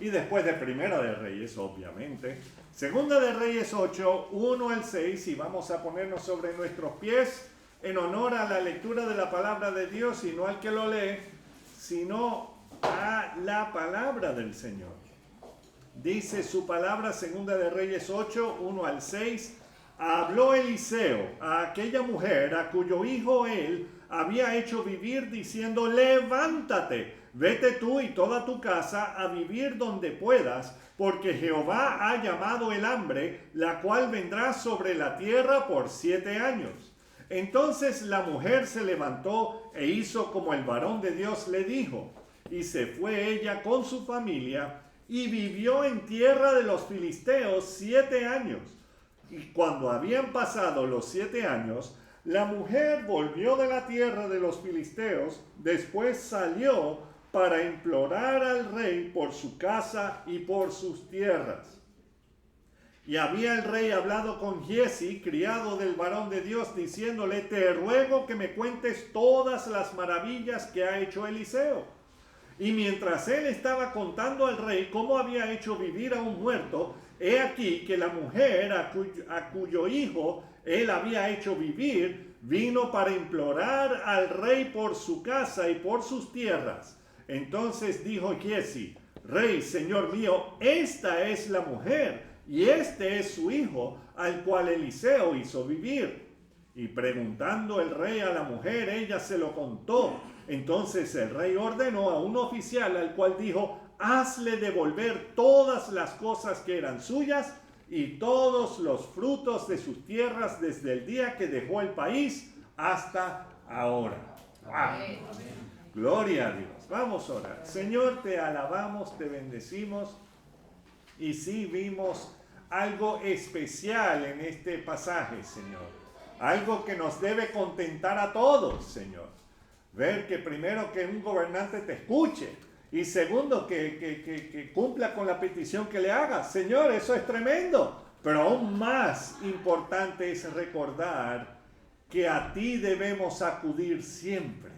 y después de Primera de Reyes, obviamente. Segunda de Reyes 8, 1 al 6, y vamos a ponernos sobre nuestros pies en honor a la lectura de la palabra de Dios, y no al que lo lee, sino a la palabra del Señor. Dice su palabra, Segunda de Reyes 8, 1 al 6, habló Eliseo a aquella mujer a cuyo hijo él había hecho vivir, diciendo, levántate, vete tú y toda tu casa a vivir donde puedas, porque Jehová ha llamado el hambre, la cual vendrá sobre la tierra por 7 años. Entonces la mujer se levantó e hizo como el varón de Dios le dijo, y se fue ella con su familia y vivió en tierra de los filisteos 7 años. Y cuando habían pasado los 7 años, la mujer volvió de la tierra de los filisteos, después salió para implorar al rey por su casa y por sus tierras. Y había el rey hablado con Giezi, criado del varón de Dios, diciéndole, te ruego que me cuentes todas las maravillas que ha hecho Eliseo. Y mientras él estaba contando al rey cómo había hecho vivir a un muerto, he aquí que la mujer a cuyo hijo él había hecho vivir, vino para implorar al rey por su casa y por sus tierras. Entonces dijo Giezi, rey, señor mío, esta es la mujer y este es su hijo, al cual Eliseo hizo vivir. Y preguntando el rey a la mujer, ella se lo contó. Entonces el rey ordenó a un oficial al cual dijo, hazle devolver todas las cosas que eran suyas y todos los frutos de sus tierras desde el día que dejó el país hasta ahora. Amén. Gloria a Dios. Vamos a orar. Señor, te alabamos, te bendecimos, y sí vimos algo especial en este pasaje, Señor. Algo que nos debe contentar a todos, Señor. Ver que primero que un gobernante te escuche y segundo que cumpla con la petición que le hagas. Señor, eso es tremendo. Pero aún más importante es recordar que a ti debemos acudir siempre.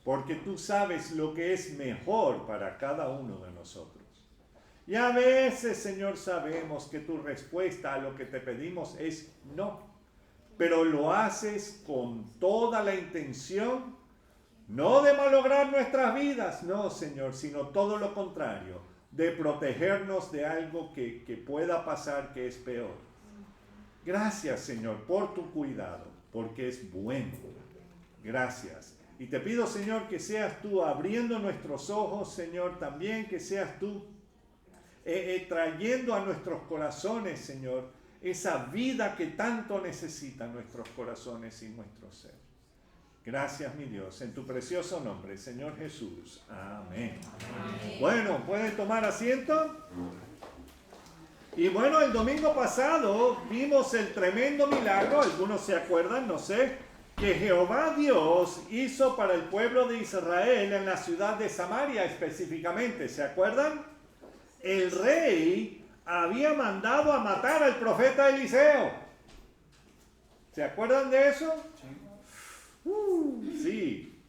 Porque tú sabes lo que es mejor para cada uno de nosotros. Y a veces, Señor, sabemos que tu respuesta a lo que te pedimos es no. Pero lo haces con toda la intención, no de malograr nuestras vidas, no, Señor, sino todo lo contrario, de protegernos de algo que pueda pasar que es peor. Gracias, Señor, por tu cuidado, porque es bueno. Gracias. Y te pido, Señor, que seas tú abriendo nuestros ojos, Señor, también que seas tú trayendo a nuestros corazones, Señor, esa vida que tanto necesitan nuestros corazones y nuestro ser. Gracias, mi Dios, en tu precioso nombre, Señor Jesús. Amén. Amén. Bueno, ¿pueden tomar asiento? Y bueno, el domingo pasado vimos el tremendo milagro, algunos se acuerdan, no sé, que Jehová Dios hizo para el pueblo de Israel en la ciudad de Samaria específicamente. ¿Se acuerdan? El rey había mandado a matar al profeta Eliseo. ¿Se acuerdan de eso? Sí.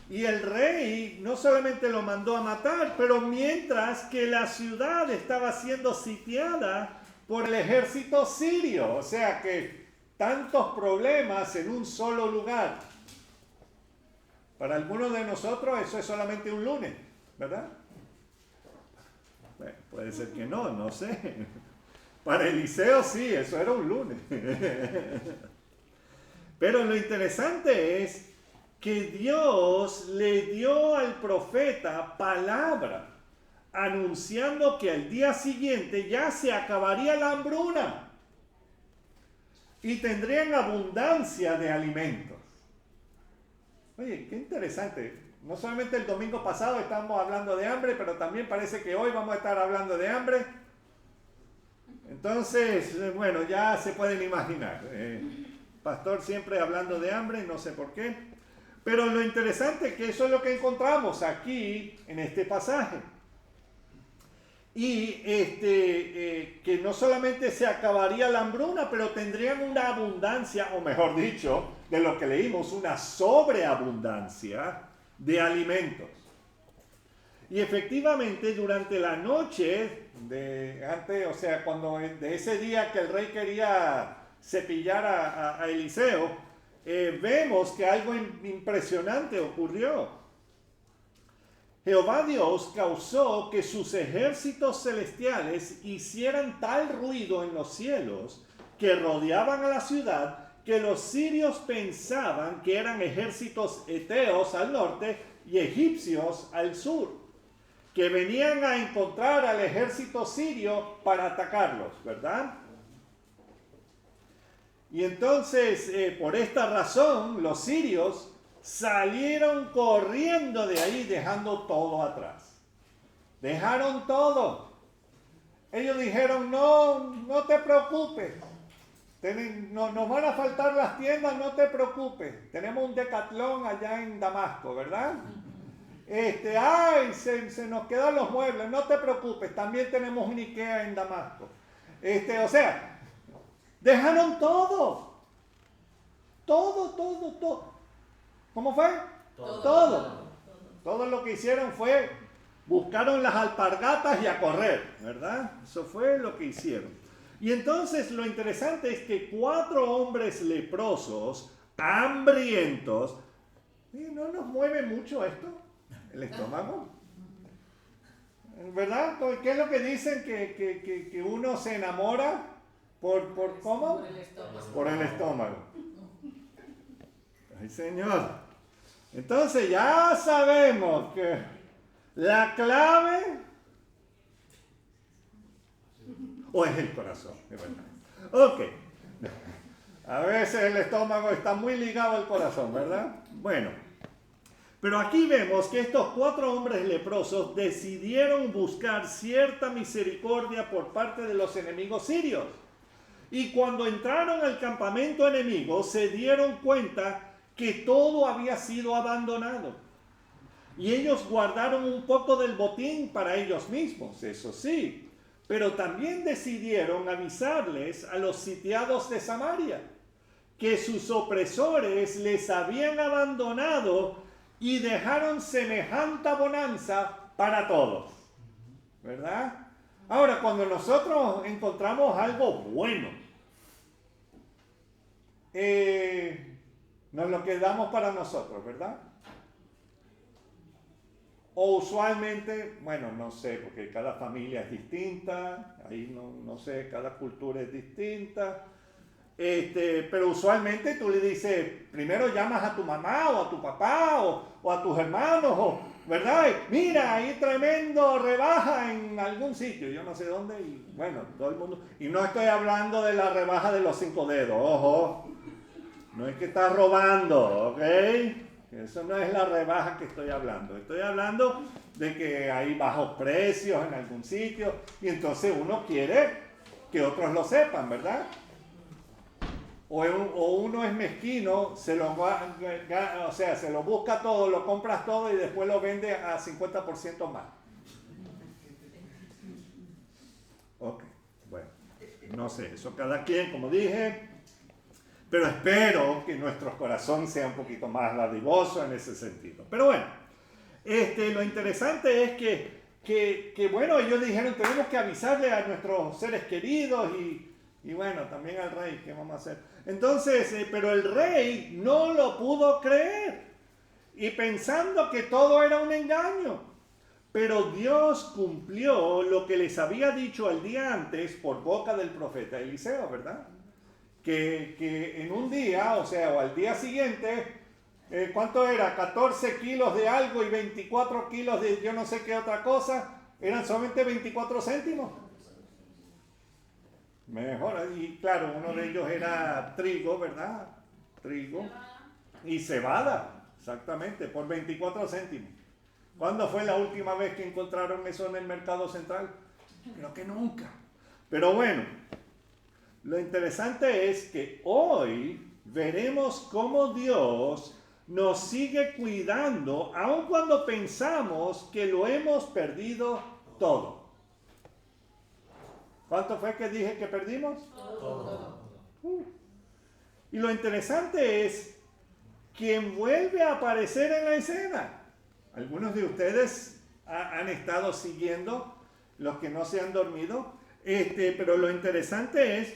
Y el rey no solamente lo mandó a matar, pero mientras que la ciudad estaba siendo sitiada por el ejército sirio. O sea que tantos problemas en un solo lugar. Para algunos de nosotros eso es solamente un lunes, ¿verdad? Bueno, puede ser que no, no sé. Para Eliseo sí, eso era un lunes. Pero lo interesante es que Dios le dio al profeta palabra, anunciando que al día siguiente ya se acabaría la hambruna y tendrían abundancia de alimentos. Oye, qué interesante. No solamente el domingo pasado estábamos hablando de hambre, pero también parece que hoy vamos a estar hablando de hambre. Entonces, bueno, ya se pueden imaginar. Pastor siempre hablando de hambre, no sé por qué. Pero lo interesante es que eso es lo que encontramos aquí en este pasaje. Y que no solamente se acabaría la hambruna, pero tendrían una abundancia, o mejor dicho, de lo que leímos, una sobreabundancia de alimentos. Y efectivamente, durante la noche o sea, de ese día que el rey quería cepillar a Eliseo, vemos que algo impresionante ocurrió. Jehová Dios causó que sus ejércitos celestiales hicieran tal ruido en los cielos que rodeaban a la ciudad, que los sirios pensaban que eran ejércitos eteos al norte y egipcios al sur, que venían a encontrar al ejército sirio para atacarlos, ¿verdad? Y entonces, por esta razón, los sirios salieron corriendo de ahí, dejando todo atrás. Dejaron todo. Ellos dijeron, no te preocupes. Nos van a faltar las tiendas, no te preocupes. Tenemos un Decathlon allá en Damasco, ¿verdad? Se nos quedan los muebles, no te preocupes. También tenemos un Ikea en Damasco. O sea, dejaron todo. Todo. ¿Cómo fue? Todo lo que hicieron fue, buscaron las alpargatas y a correr, ¿verdad? Eso fue lo que hicieron. Y entonces lo interesante es que 4 hombres leprosos, hambrientos, ¿no nos mueve mucho esto? El estómago. ¿Verdad? ¿Qué es lo que dicen? Que uno se enamora por ¿cómo? Por el estómago. Ay, Señor. Entonces ya sabemos que la clave o es el corazón. Ok. A veces el estómago está muy ligado al corazón, ¿verdad? Bueno. Pero aquí vemos que estos 4 hombres leprosos decidieron buscar cierta misericordia por parte de los enemigos sirios. Y cuando entraron al campamento enemigo, se dieron cuenta que todo había sido abandonado. Y ellos guardaron un poco del botín para ellos mismos, eso sí. Pero también decidieron avisarles a los sitiados de Samaria que sus opresores les habían abandonado y dejaron semejante bonanza para todos. ¿Verdad? Ahora, cuando nosotros encontramos algo bueno, nos lo quedamos para nosotros, ¿verdad? O usualmente, bueno, no sé, porque cada familia es distinta, ahí no sé, cada cultura es distinta. Pero usualmente tú le dices, primero llamas a tu mamá o a tu papá o a tus hermanos, ¿verdad? Mira, hay tremendo rebaja en algún sitio, yo no sé dónde, y bueno, todo el mundo. Y no estoy hablando de la rebaja de los 5 dedos, ojo, no es que estás robando, ¿ok? Eso no es la rebaja que estoy hablando. Estoy hablando de que hay bajos precios en algún sitio y entonces uno quiere que otros lo sepan, ¿verdad? O uno es mezquino, se lo busca todo, lo compras todo y después lo vende a 50% más. Ok, bueno, no sé, eso cada quien, como dije, pero espero que nuestro corazón sea un poquito más dadivoso en ese sentido. Pero bueno, lo interesante es que bueno, ellos dijeron, tenemos que avisarle a nuestros seres queridos y bueno, también al rey, ¿qué vamos a hacer? Entonces, pero el rey no lo pudo creer y pensando que todo era un engaño. Pero Dios cumplió lo que les había dicho el día antes por boca del profeta Eliseo, ¿verdad? Que en un día, o al día siguiente, ¿cuánto era? 14 kilos de algo y 24 kilos de yo no sé qué otra cosa, eran solamente 24 céntimos. Mejor, y claro, uno de ellos era trigo, ¿verdad? Trigo y cebada, exactamente, por 24 céntimos. ¿Cuándo fue la última vez que encontraron eso en el mercado central? Creo que nunca. Pero bueno, lo interesante es que hoy veremos cómo Dios nos sigue cuidando, aun cuando pensamos que lo hemos perdido todo. ¿Cuánto fue que dije que perdimos? Todo. Y lo interesante es quién vuelve a aparecer en la escena. Algunos de ustedes han estado siguiendo, los que no se han dormido. Pero lo interesante es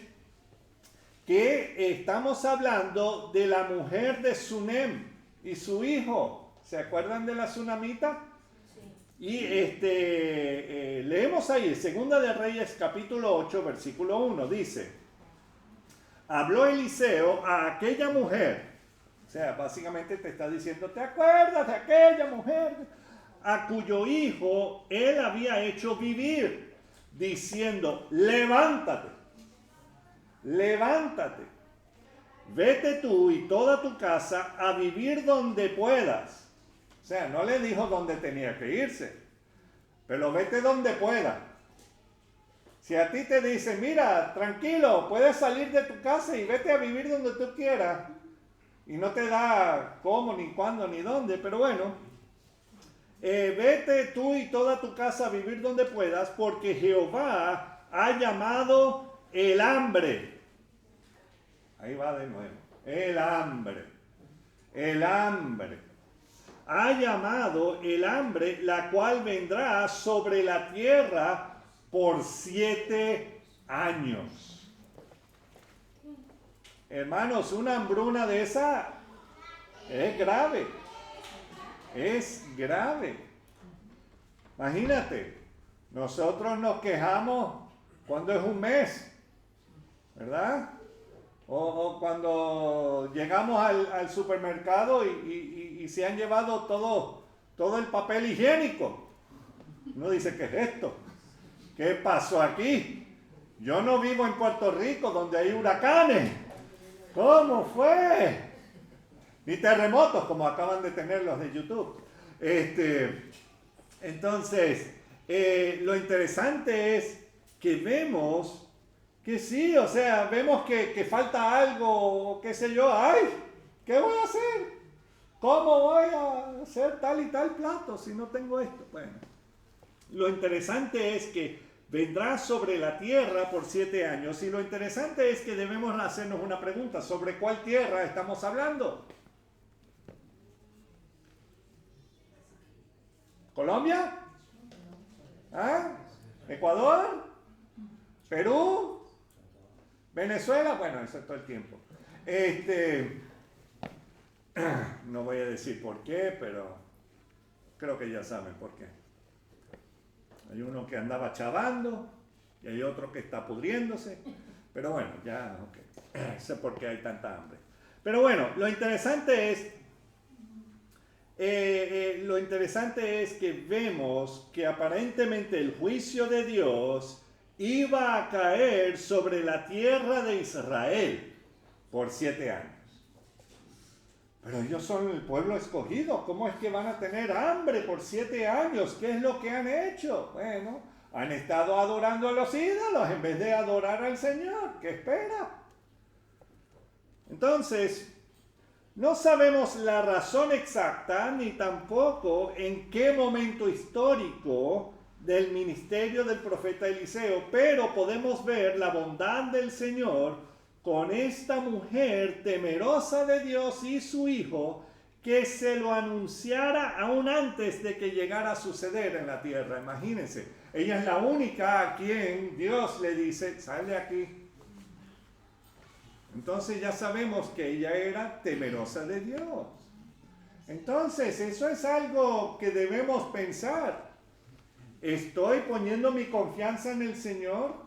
que estamos hablando de la mujer de Sunem y su hijo. ¿Se acuerdan de la Sunamita? Sí. Y leemos ahí, Segunda de Reyes capítulo 8, versículo 1, dice: habló Eliseo a aquella mujer. O sea, básicamente te está diciendo, ¿te acuerdas de aquella mujer a cuyo hijo él había hecho vivir? Diciendo, levántate, levántate, vete tú y toda tu casa a vivir donde puedas. O sea, no le dijo dónde tenía que irse, pero vete donde pueda. Si a ti te dicen, mira, tranquilo, puedes salir de tu casa y vete a vivir donde tú quieras, y no te da cómo, ni cuándo, ni dónde, pero bueno, vete tú y toda tu casa a vivir donde puedas, porque Jehová ha llamado el hambre. Ahí va de nuevo, el hambre, el hambre. Ha llamado el hambre, la cual vendrá sobre la tierra por 7 años. Hermanos, una hambruna de esa es grave. Es grave. Imagínate, nosotros nos quejamos cuando es un mes, ¿verdad? O cuando llegamos al supermercado y se han llevado todo el papel higiénico. Uno dice, ¿qué es esto? ¿Qué pasó aquí? Yo no vivo en Puerto Rico, donde hay huracanes. ¿Cómo fue? Ni terremotos, como acaban de tener los de YouTube. Entonces, lo interesante es que vemos que sí, o sea, vemos que falta algo, qué sé yo. ¡Ay! ¿Qué voy a hacer? ¿Cómo voy a hacer tal y tal plato si no tengo esto? Bueno, lo interesante es que vendrá sobre la tierra por 7 años, y lo interesante es que debemos hacernos una pregunta: ¿sobre cuál tierra estamos hablando? ¿Colombia? ¿Ah? ¿Ecuador? ¿Perú? ¿Venezuela? Bueno, eso es todo el tiempo. No voy a decir por qué, pero creo que ya saben por qué. Hay uno que andaba chavando y hay otro que está pudriéndose. Pero bueno, ya, ok. Sé por qué hay tanta hambre. Pero bueno, lo interesante es que vemos que aparentemente el juicio de Dios iba a caer sobre la tierra de Israel por 7 años. Pero ellos son el pueblo escogido. ¿Cómo es que van a tener hambre por 7 años? ¿Qué es lo que han hecho? Bueno, han estado adorando a los ídolos en vez de adorar al Señor. ¿Qué espera? Entonces, no sabemos la razón exacta ni tampoco en qué momento histórico del ministerio del profeta Eliseo, pero podemos ver la bondad del Señor con esta mujer temerosa de Dios y su hijo, que se lo anunciara aún antes de que llegara a suceder en la tierra. Imagínense, ella es la única a quien Dios le dice, sal de aquí. Entonces ya sabemos que ella era temerosa de Dios. Entonces eso es algo que debemos pensar. ¿Estoy poniendo mi confianza en el Señor?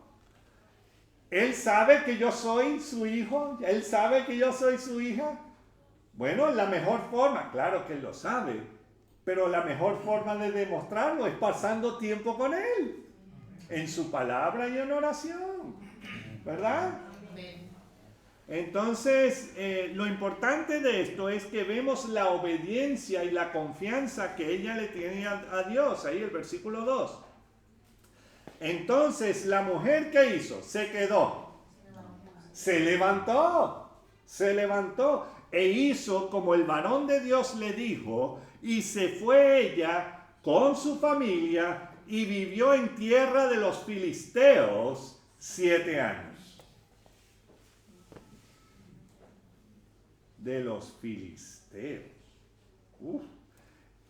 ¿Él sabe que yo soy su hijo? ¿Él sabe que yo soy su hija? Bueno, la mejor forma, claro que Él lo sabe, pero la mejor forma de demostrarlo es pasando tiempo con Él, en su palabra y en oración, ¿verdad? Entonces, lo importante de esto es que vemos la obediencia y la confianza que ella le tiene a Dios. Ahí el versículo 2. Entonces, la mujer, ¿qué hizo? Se quedó. Se levantó e hizo como el varón de Dios le dijo, y se fue ella con su familia y vivió en tierra de los filisteos 7 años. De los filisteos.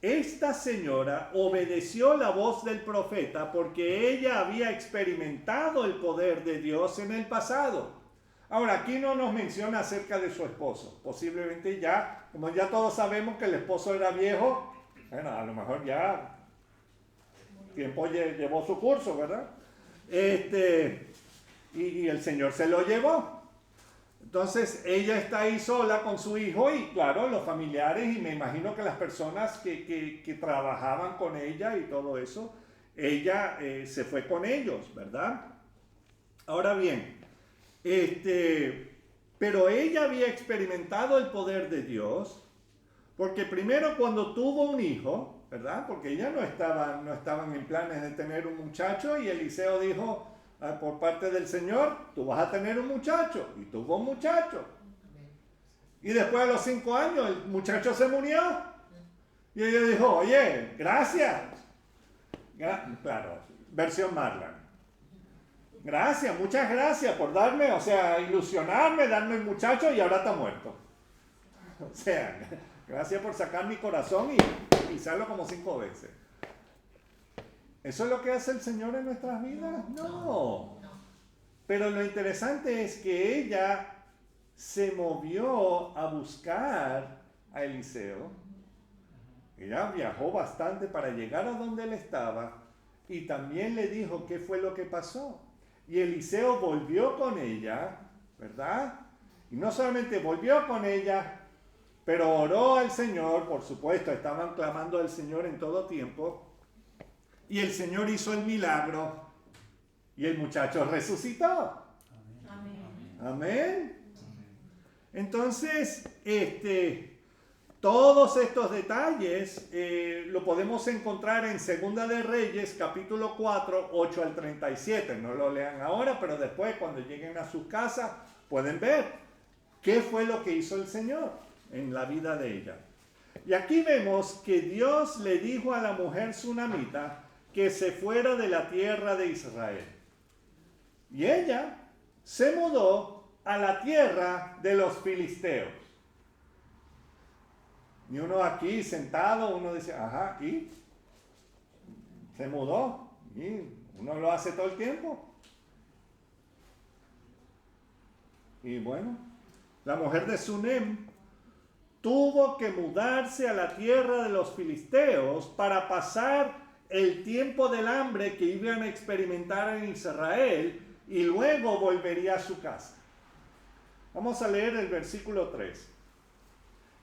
esta señora obedeció la voz del profeta porque ella había experimentado el poder de Dios en el pasado. Ahora, aquí no nos menciona acerca de su esposo. Posiblemente ya, como ya todos sabemos que el esposo era viejo, bueno, a lo mejor ya tiempo llevó su curso, ¿verdad? Y el Señor se lo llevó. Entonces ella está ahí sola con su hijo y claro, los familiares y me imagino que las personas que trabajaban con ella y todo eso, ella se fue con ellos, ¿verdad? Ahora bien, pero ella había experimentado el poder de Dios porque primero cuando tuvo un hijo, ¿verdad? Porque ella no estaban en planes de tener un muchacho y Eliseo dijo, por parte del Señor, tú vas a tener un muchacho. Y tuvo un muchacho. Y después de los 5 años, el muchacho se murió. Y ella dijo, oye, gracias. Claro, versión Marlan. Gracias, muchas gracias por darme, o sea, ilusionarme, darme el muchacho y ahora está muerto. O sea, gracias por sacar mi corazón y pisarlo como 5 veces. ¿Eso es lo que hace el Señor en nuestras vidas? No. Pero lo interesante es que ella se movió a buscar a Eliseo. Ella viajó bastante para llegar a donde él estaba y también le dijo qué fue lo que pasó. Y Eliseo volvió con ella, ¿verdad? Y no solamente volvió con ella, pero oró al Señor, por supuesto, estaban clamando al Señor en todo tiempo. Y el Señor hizo el milagro y el muchacho resucitó. Amén. Amén. Entonces, todos estos detalles lo podemos encontrar en Segunda de Reyes, capítulo 4, 8 al 37. No lo lean ahora, pero después cuando lleguen a sus casas pueden ver qué fue lo que hizo el Señor en la vida de ella. Y aquí vemos que Dios le dijo a la mujer sunamita que se fuera de la tierra de Israel. Y ella se mudó a la tierra de los filisteos. Y uno aquí sentado, uno dice, ajá, ¿y? Se mudó. Y uno lo hace todo el tiempo. Y bueno, la mujer de Sunem tuvo que mudarse a la tierra de los filisteos para pasar el tiempo del hambre que iban a experimentar en Israel y luego volvería a su casa. Vamos a leer el versículo 3.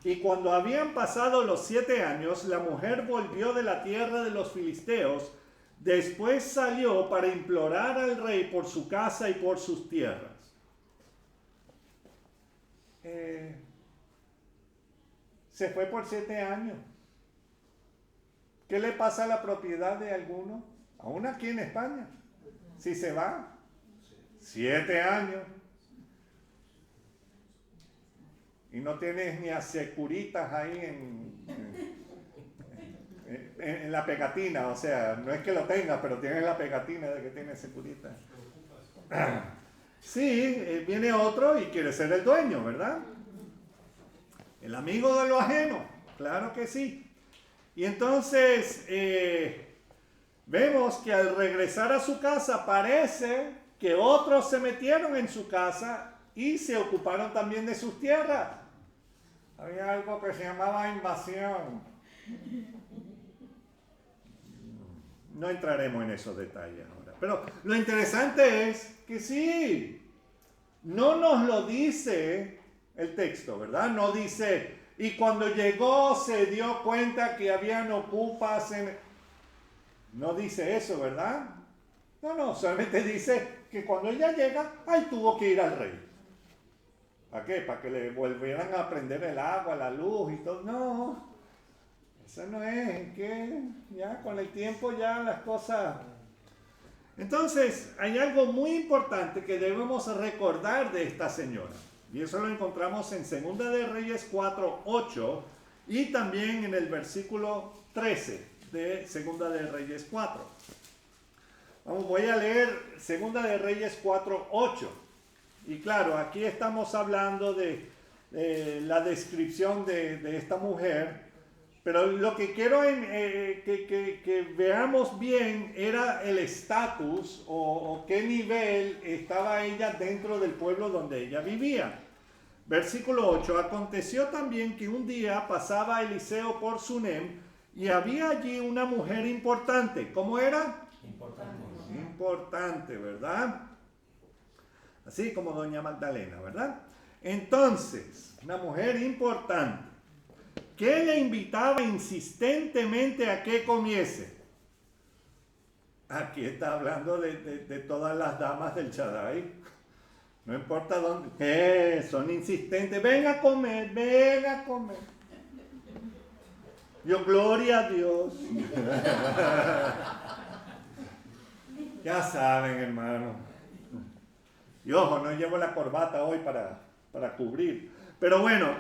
Y cuando habían pasado los 7 años, la mujer volvió de la tierra de los filisteos. Después salió para implorar al rey por su casa y por sus tierras. Se fue por 7 años. ¿Qué le pasa a la propiedad de alguno? Aún aquí en España. Si se va, 7 años. Y no tienes ni a securitas ahí en la pegatina. O sea, no es que lo tengas, pero tienes la pegatina de que tienes securitas. Sí, viene otro y quiere ser el dueño, ¿verdad? El amigo de lo ajeno. Claro que sí. Y entonces vemos que al regresar a su casa parece que otros se metieron en su casa y se ocuparon también de sus tierras. Había algo que se llamaba invasión. No entraremos en esos detalles ahora. Pero lo interesante es que sí, no nos lo dice el texto, ¿verdad? No dice, y cuando llegó se dio cuenta que habían ocupas en... No dice eso, ¿verdad? No, solamente dice que cuando ella llega, ahí tuvo que ir al rey. ¿Para qué? Para que le volvieran a prender el agua, la luz y todo. No, eso no es, que ya con el tiempo ya las cosas... Entonces, hay algo muy importante que debemos recordar de esta señora. Y eso lo encontramos en Segunda de Reyes 4, 8 y también en el versículo 13 de Segunda de Reyes 4. Voy a leer Segunda de Reyes 4, 8. Y claro, aquí estamos hablando de la descripción de esta mujer, Pero lo que quiero que veamos bien era el estatus o qué nivel estaba ella dentro del pueblo donde ella vivía. Versículo 8. Aconteció también que un día pasaba Eliseo por Sunem y había allí una mujer importante. ¿Cómo era? Importante, ¿verdad? Así como doña Magdalena, ¿verdad? Entonces, una mujer importante que le invitaba insistentemente a que comiese. Aquí está hablando de todas las damas del Shaddai. No importa dónde, son insistentes. Ven a comer, ven a comer. Yo, gloria a Dios. Ya saben, hermano. Y ojo, no llevo la corbata hoy para cubrir. Pero bueno,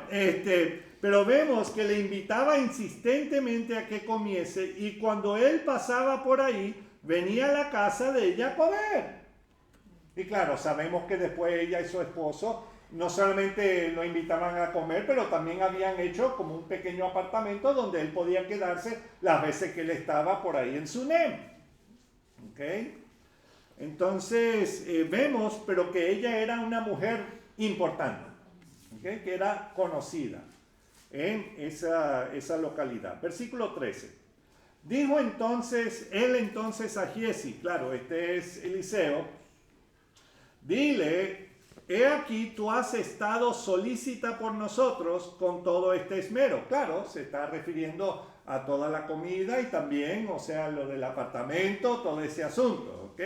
pero vemos que le invitaba insistentemente a que comiese y cuando él pasaba por ahí, venía a la casa de ella a comer. Y claro, sabemos que después ella y su esposo no solamente lo invitaban a comer, pero también habían hecho como un pequeño apartamento donde él podía quedarse las veces que él estaba por ahí en Sunem. ¿Ok? Entonces vemos, pero que ella era una mujer importante, ¿okay? Que era conocida en esa localidad. Versículo 13. Dijo entonces, él entonces a Giezi, claro, este es Eliseo, dile, he aquí tú has estado solícita por nosotros con todo este esmero. Claro, se está refiriendo a toda la comida y también, o sea, lo del apartamento, todo ese asunto, ¿ok?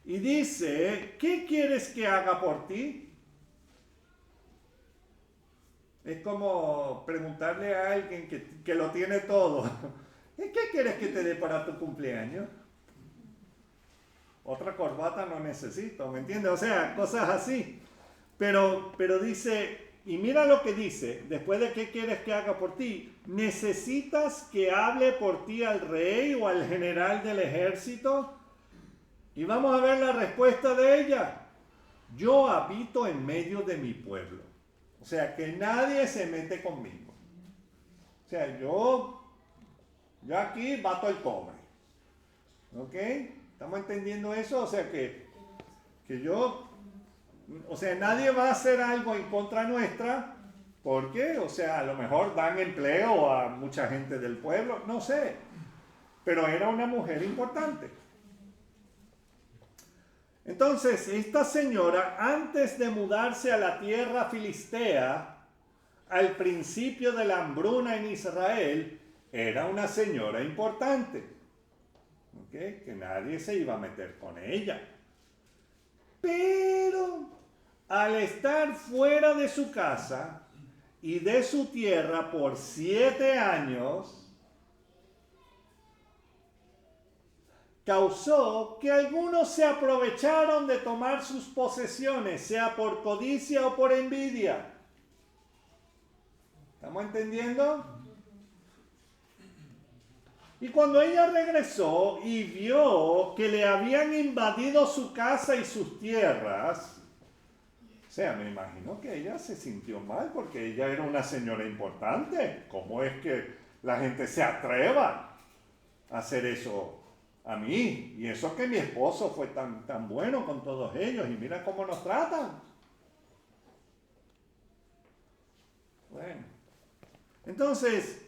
Y dice, ¿qué quieres que haga por ti? Es como preguntarle a alguien que lo tiene todo, ¿qué quieres que te dé para tu cumpleaños? Otra corbata no necesito, ¿me entiendes? O sea, cosas así. Pero dice, y mira lo que dice, después de qué quieres que haga por ti, ¿necesitas que hable por ti al rey o al general del ejército? Y vamos a ver la respuesta de ella. Yo habito en medio de mi pueblo. O sea, que nadie se mete conmigo. O sea, yo aquí bato el cobre. ¿Ok? ¿Estamos entendiendo eso? O sea, que yo... O sea, nadie va a hacer algo en contra nuestra. ¿Por qué? O sea, a lo mejor dan empleo a mucha gente del pueblo. No sé. Pero era una mujer importante. Entonces, esta señora, antes de mudarse a la tierra filistea, al principio de la hambruna en Israel, era una señora importante. ¿Okay? Que nadie se iba a meter con ella. Pero, al estar fuera de su casa y de su tierra por 7 años, causó que algunos se aprovecharon de tomar sus posesiones, sea por codicia o por envidia. ¿Estamos entendiendo? Y cuando ella regresó y vio que le habían invadido su casa y sus tierras, o sea, me imagino que ella se sintió mal porque ella era una señora importante. ¿Cómo es que la gente se atreva a hacer eso a mí? Y eso que mi esposo fue tan bueno con todos ellos y mira cómo nos tratan. Bueno, entonces,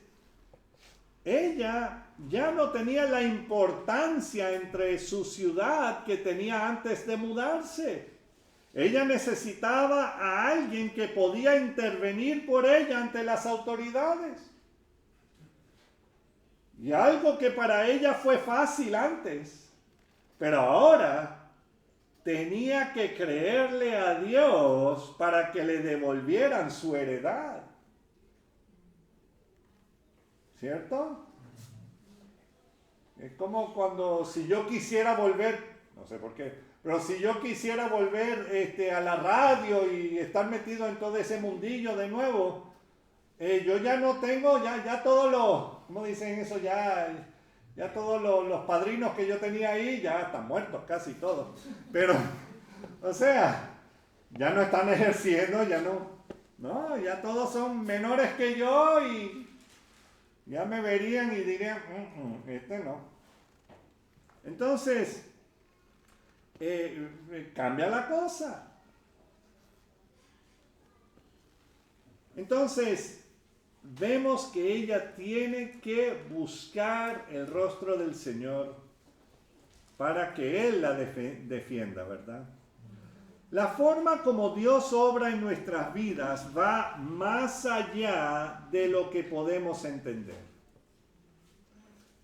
ella ya no tenía la importancia entre su ciudad que tenía antes de mudarse. Ella necesitaba a alguien que podía intervenir por ella ante las autoridades. Y algo que para ella fue fácil antes, pero ahora tenía que creerle a Dios para que le devolvieran su heredad. ¿Cierto? Es como cuando si yo quisiera volver, no sé por qué, pero si yo quisiera volver a la radio y estar metido en todo ese mundillo de nuevo, yo ya no tengo, ya todos los, ¿cómo dicen eso? Ya todos los padrinos que yo tenía ahí ya están muertos casi todos. Pero, o sea, ya no están ejerciendo, ya todos son menores que yo y Ya me verían y dirían, este no. Entonces, cambia la cosa. Entonces, vemos que ella tiene que buscar el rostro del Señor para que Él la defienda, ¿verdad? La forma como Dios obra en nuestras vidas va más allá de lo que podemos entender.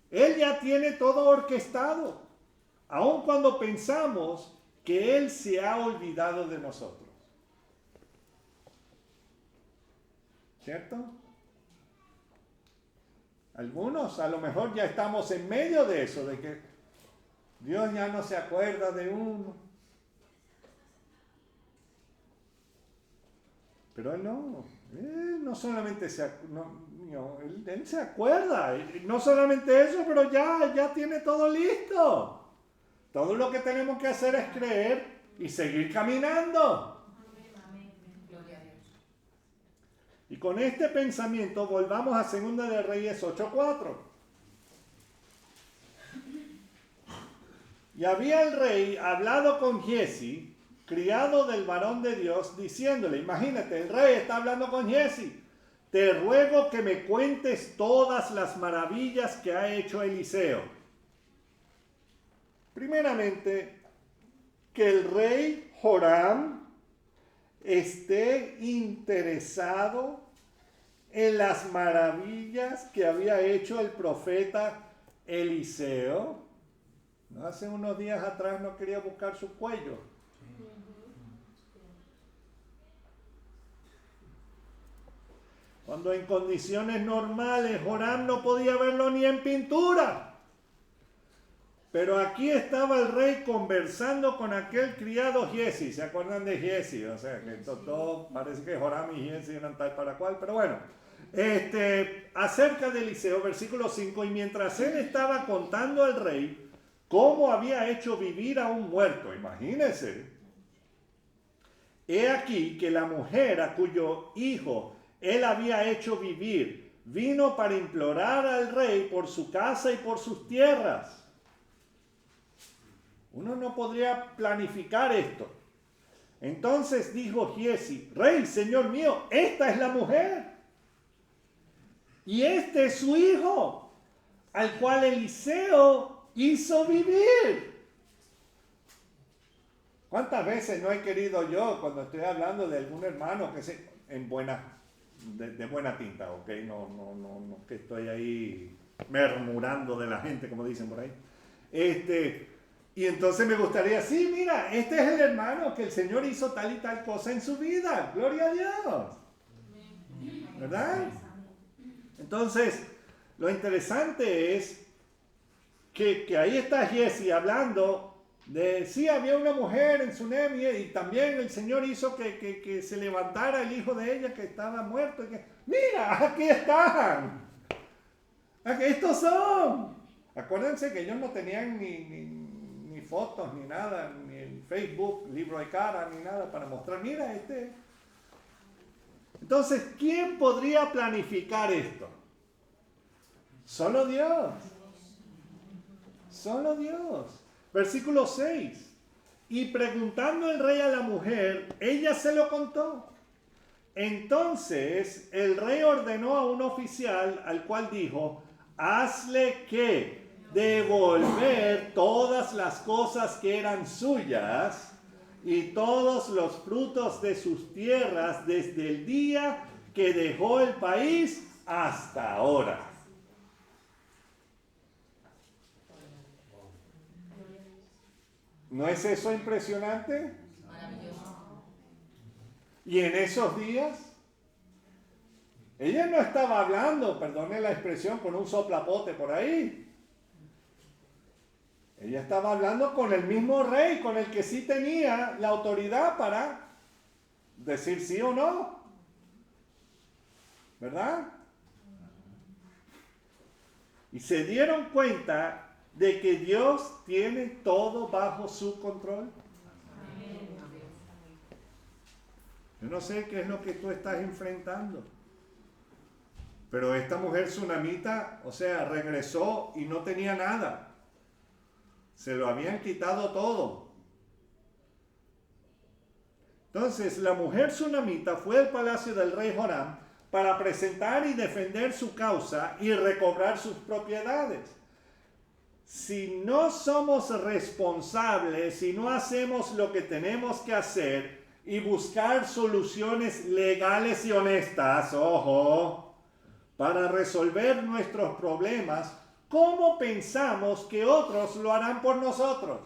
Él ya tiene todo orquestado, aun cuando pensamos que Él se ha olvidado de nosotros. ¿Cierto? Algunos a lo mejor ya estamos en medio de eso, de que Dios ya no se acuerda de uno. Pero Él no solamente Él se acuerda, no solamente eso, pero ya tiene todo listo. Todo lo que tenemos que hacer es creer y seguir caminando. Gloria a Dios. Y con este pensamiento volvamos a 2 de Reyes 8:4. Y había el rey hablado con Giezi, criado del varón de Dios, diciéndole, imagínate, el rey está hablando con Giezi, te ruego que me cuentes todas las maravillas que ha hecho Eliseo. Primeramente, que el rey Joram esté interesado en las maravillas que había hecho el profeta Eliseo. Hace unos días atrás no quería buscar su cuello. Cuando en condiciones normales Joram no podía verlo ni en pintura. Pero aquí estaba el rey conversando con aquel criado Giezi. ¿Se acuerdan de Giezi? O sea, que todo parece que Joram y Giezi eran tal para cual. Pero bueno, acerca de Eliseo, versículo 5. Y mientras él estaba contando al rey cómo había hecho vivir a un muerto, imagínense. He aquí que la mujer a cuyo hijo él había hecho vivir vino para implorar al rey por su casa y por sus tierras. Uno no podría planificar esto. Entonces dijo Giezi, rey, señor mío, esta es la mujer. Y este es su hijo, al cual Eliseo hizo vivir. ¿Cuántas veces no he querido yo, cuando estoy hablando de algún hermano que se en de buena tinta, ok? No que estoy ahí murmurando de la gente, como dicen por ahí. Y entonces me gustaría, sí, mira, este es el hermano que el Señor hizo tal y tal cosa en su vida. Gloria a Dios. ¿Verdad? Entonces, lo interesante es que ahí está Giezi hablando de, sí, había una mujer en Sunem y también el Señor hizo que se levantara el hijo de ella que estaba muerto. Mira, aquí están. Aquí estos son. Acuérdense que ellos no tenían ni fotos, ni nada, ni en Facebook, libro de cara, ni nada para mostrar. Mira, Entonces, ¿quién podría planificar esto? Solo Dios. Solo Dios. Versículo 6. Y preguntando el rey a la mujer, ella se lo contó. Entonces el rey ordenó a un oficial al cual dijo, hazle que devolver todas las cosas que eran suyas y todos los frutos de sus tierras desde el día que dejó el país hasta ahora. ¿No es eso impresionante? Maravilloso. Y en esos días, ella no estaba hablando, perdone la expresión, con un soplapote por ahí. Ella estaba hablando con el mismo rey, con el que sí tenía la autoridad para decir sí o no. ¿Verdad? Y se dieron cuenta de que Dios tiene todo bajo su control. Yo no sé qué es lo que tú estás enfrentando. Pero esta mujer tsunamita, o sea, regresó y no tenía nada. Se lo habían quitado todo. Entonces, la mujer tsunamita fue al palacio del rey Joram para presentar y defender su causa y recobrar sus propiedades. Si no somos responsables, si no hacemos lo que tenemos que hacer y buscar soluciones legales y honestas, ojo, para resolver nuestros problemas, ¿cómo pensamos que otros lo harán por nosotros?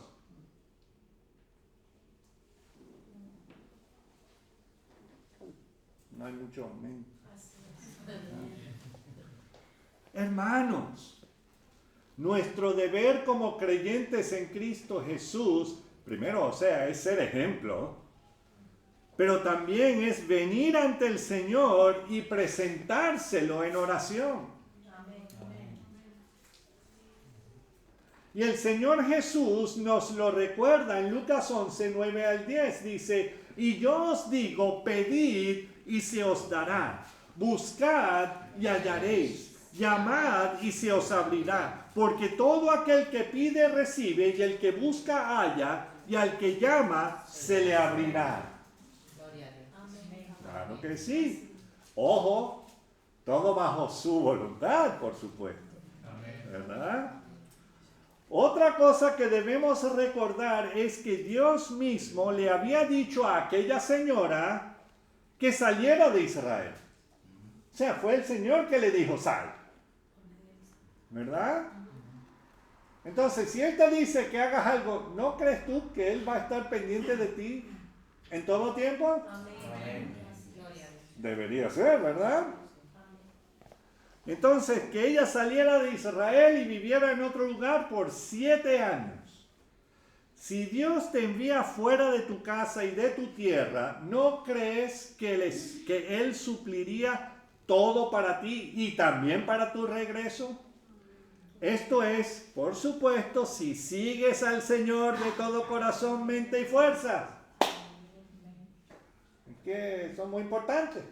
No hay mucho amén. Hermanos, nuestro deber como creyentes en Cristo Jesús, primero, o sea, es ser ejemplo, pero también es venir ante el Señor y presentárselo en oración. Y el Señor Jesús nos lo recuerda en Lucas 11, 9 al 10. Dice, y yo os digo, pedid y se os dará. Buscad y hallaréis. Llamad y se os abrirá. Porque todo aquel que pide recibe, y el que busca halla, y al que llama se le abrirá. Gloria a Dios. Claro que sí. Ojo, todo bajo su voluntad, por supuesto. ¿Verdad? Otra cosa que debemos recordar es que Dios mismo le había dicho a aquella señora que saliera de Israel. O sea, fue el Señor que le dijo, sal. ¿Verdad? Entonces, si Él te dice que hagas algo, ¿no crees tú que Él va a estar pendiente de ti en todo tiempo? Amén. Gloria a Dios. Debería ser, ¿verdad? Entonces, que ella saliera de Israel y viviera en otro lugar por 7 años. Si Dios te envía fuera de tu casa y de tu tierra, ¿no crees que Él supliría todo para ti y también para tu regreso? Esto es, por supuesto, si sigues al Señor de todo corazón, mente y fuerza. Es que son muy importantes.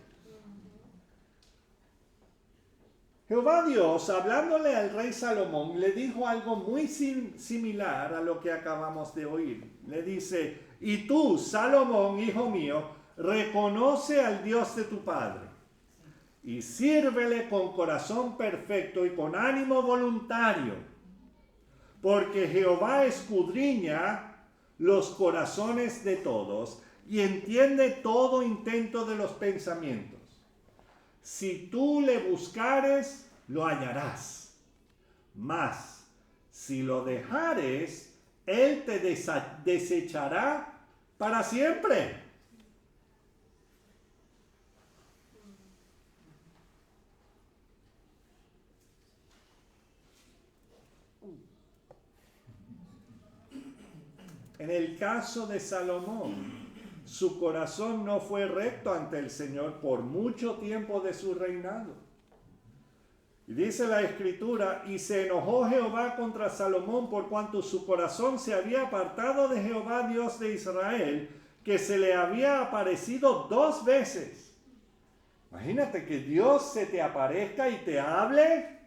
Jehová Dios, hablándole al rey Salomón, le dijo algo muy similar a lo que acabamos de oír. Le dice, y tú, Salomón, hijo mío, reconoce al Dios de tu padre y sírvele con corazón perfecto y con ánimo voluntario, porque Jehová escudriña los corazones de todos y entiende todo intento de los pensamientos. Si tú le buscares, lo hallarás. Mas, si lo dejares, Él te desechará para siempre. En el caso de Salomón, su corazón no fue recto ante el Señor por mucho tiempo de su reinado. Y dice la Escritura, y se enojó Jehová contra Salomón por cuanto su corazón se había apartado de Jehová Dios de Israel, que se le había aparecido 2 veces. Imagínate que Dios se te aparezca y te hable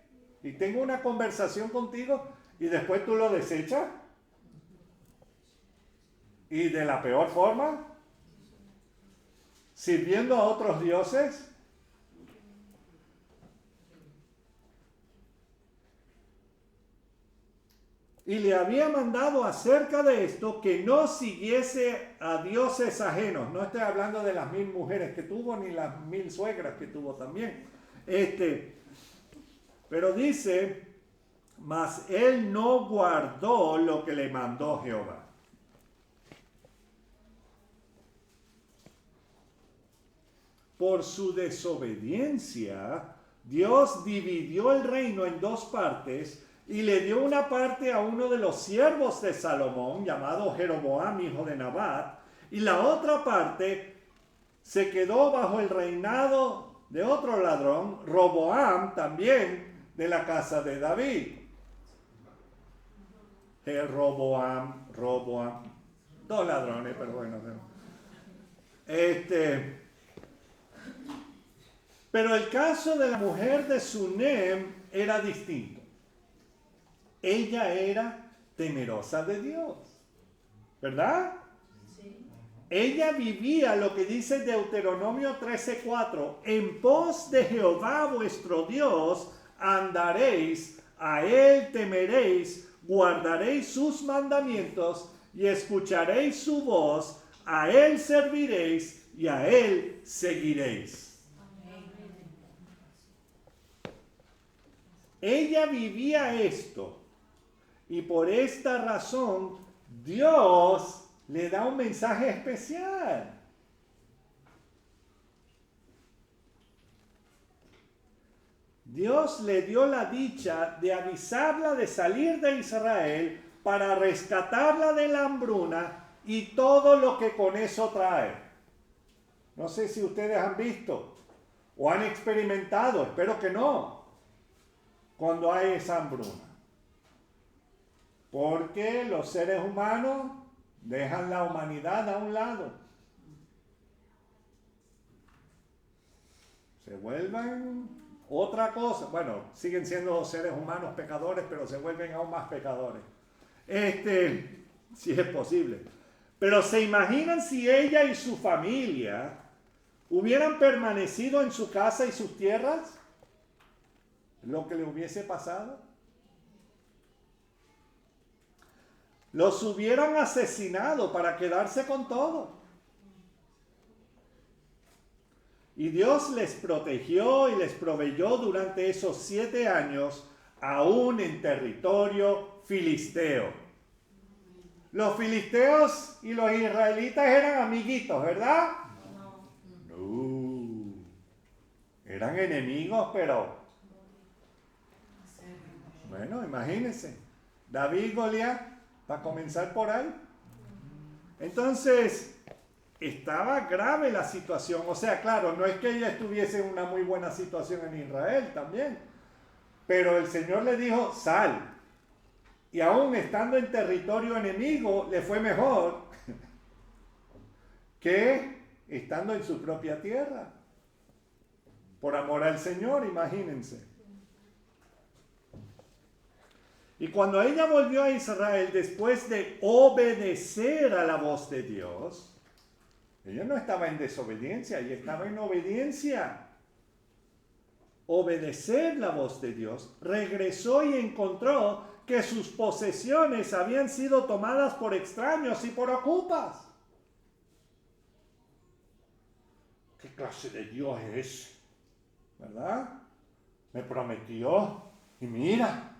y tenga una conversación contigo y después tú lo desechas. Y de la peor forma, sirviendo a otros dioses. Y le había mandado acerca de esto que no siguiese a dioses ajenos. No estoy hablando de las 1000 mujeres que tuvo, ni las 1000 suegras que tuvo también. Pero dice, mas él no guardó lo que le mandó Jehová. Por su desobediencia, Dios dividió el reino en 2 partes y le dio una parte a uno de los siervos de Salomón, llamado Jeroboam, hijo de Nabat, y la otra parte se quedó bajo el reinado de otro ladrón, Roboam, también de la casa de David. Roboam, 2 ladrones, pero bueno. Pero el caso de la mujer de Sunem era distinto. Ella era temerosa de Dios, ¿verdad? Sí. Ella vivía lo que dice Deuteronomio 13:4, en pos de Jehová vuestro Dios andaréis, a él temeréis, guardaréis sus mandamientos y escucharéis su voz, a él serviréis y a él seguiréis. Ella vivía esto y por esta razón Dios le da un mensaje especial. Dios le dio la dicha de avisarla de salir de Israel para rescatarla de la hambruna y todo lo que con eso trae. No sé si ustedes han visto o han experimentado, espero que no, cuando hay esa hambruna. Porque los seres humanos dejan la humanidad a un lado. Se vuelven otra cosa. Bueno, siguen siendo seres humanos pecadores, pero se vuelven aún más pecadores. Si es posible. Pero ¿se imaginan si ella y su familia hubieran permanecido en su casa y sus tierras? Lo que le hubiese pasado. Los hubieran asesinado para quedarse con todo. Y Dios les protegió y les proveyó durante esos 7 años, aún en territorio filisteo. Los filisteos y los israelitas eran amiguitos, ¿verdad? No. Eran enemigos, pero... Bueno, imagínense. David y Goliat. Para comenzar por ahí. Entonces, estaba grave la situación. O sea, claro, no es que ella estuviese en una muy buena situación en Israel también. Pero el Señor le dijo, sal. Y aún estando en territorio enemigo, le fue mejor que estando en su propia tierra. Por amor al Señor, imagínense. Y cuando ella volvió a Israel después de obedecer a la voz de Dios, ella no estaba en desobediencia, ella estaba en obediencia. Obedecer la voz de Dios, regresó y encontró que sus posesiones habían sido tomadas por extraños y por ocupas. ¿Qué clase de Dios es? ¿Verdad? Me prometió y mira.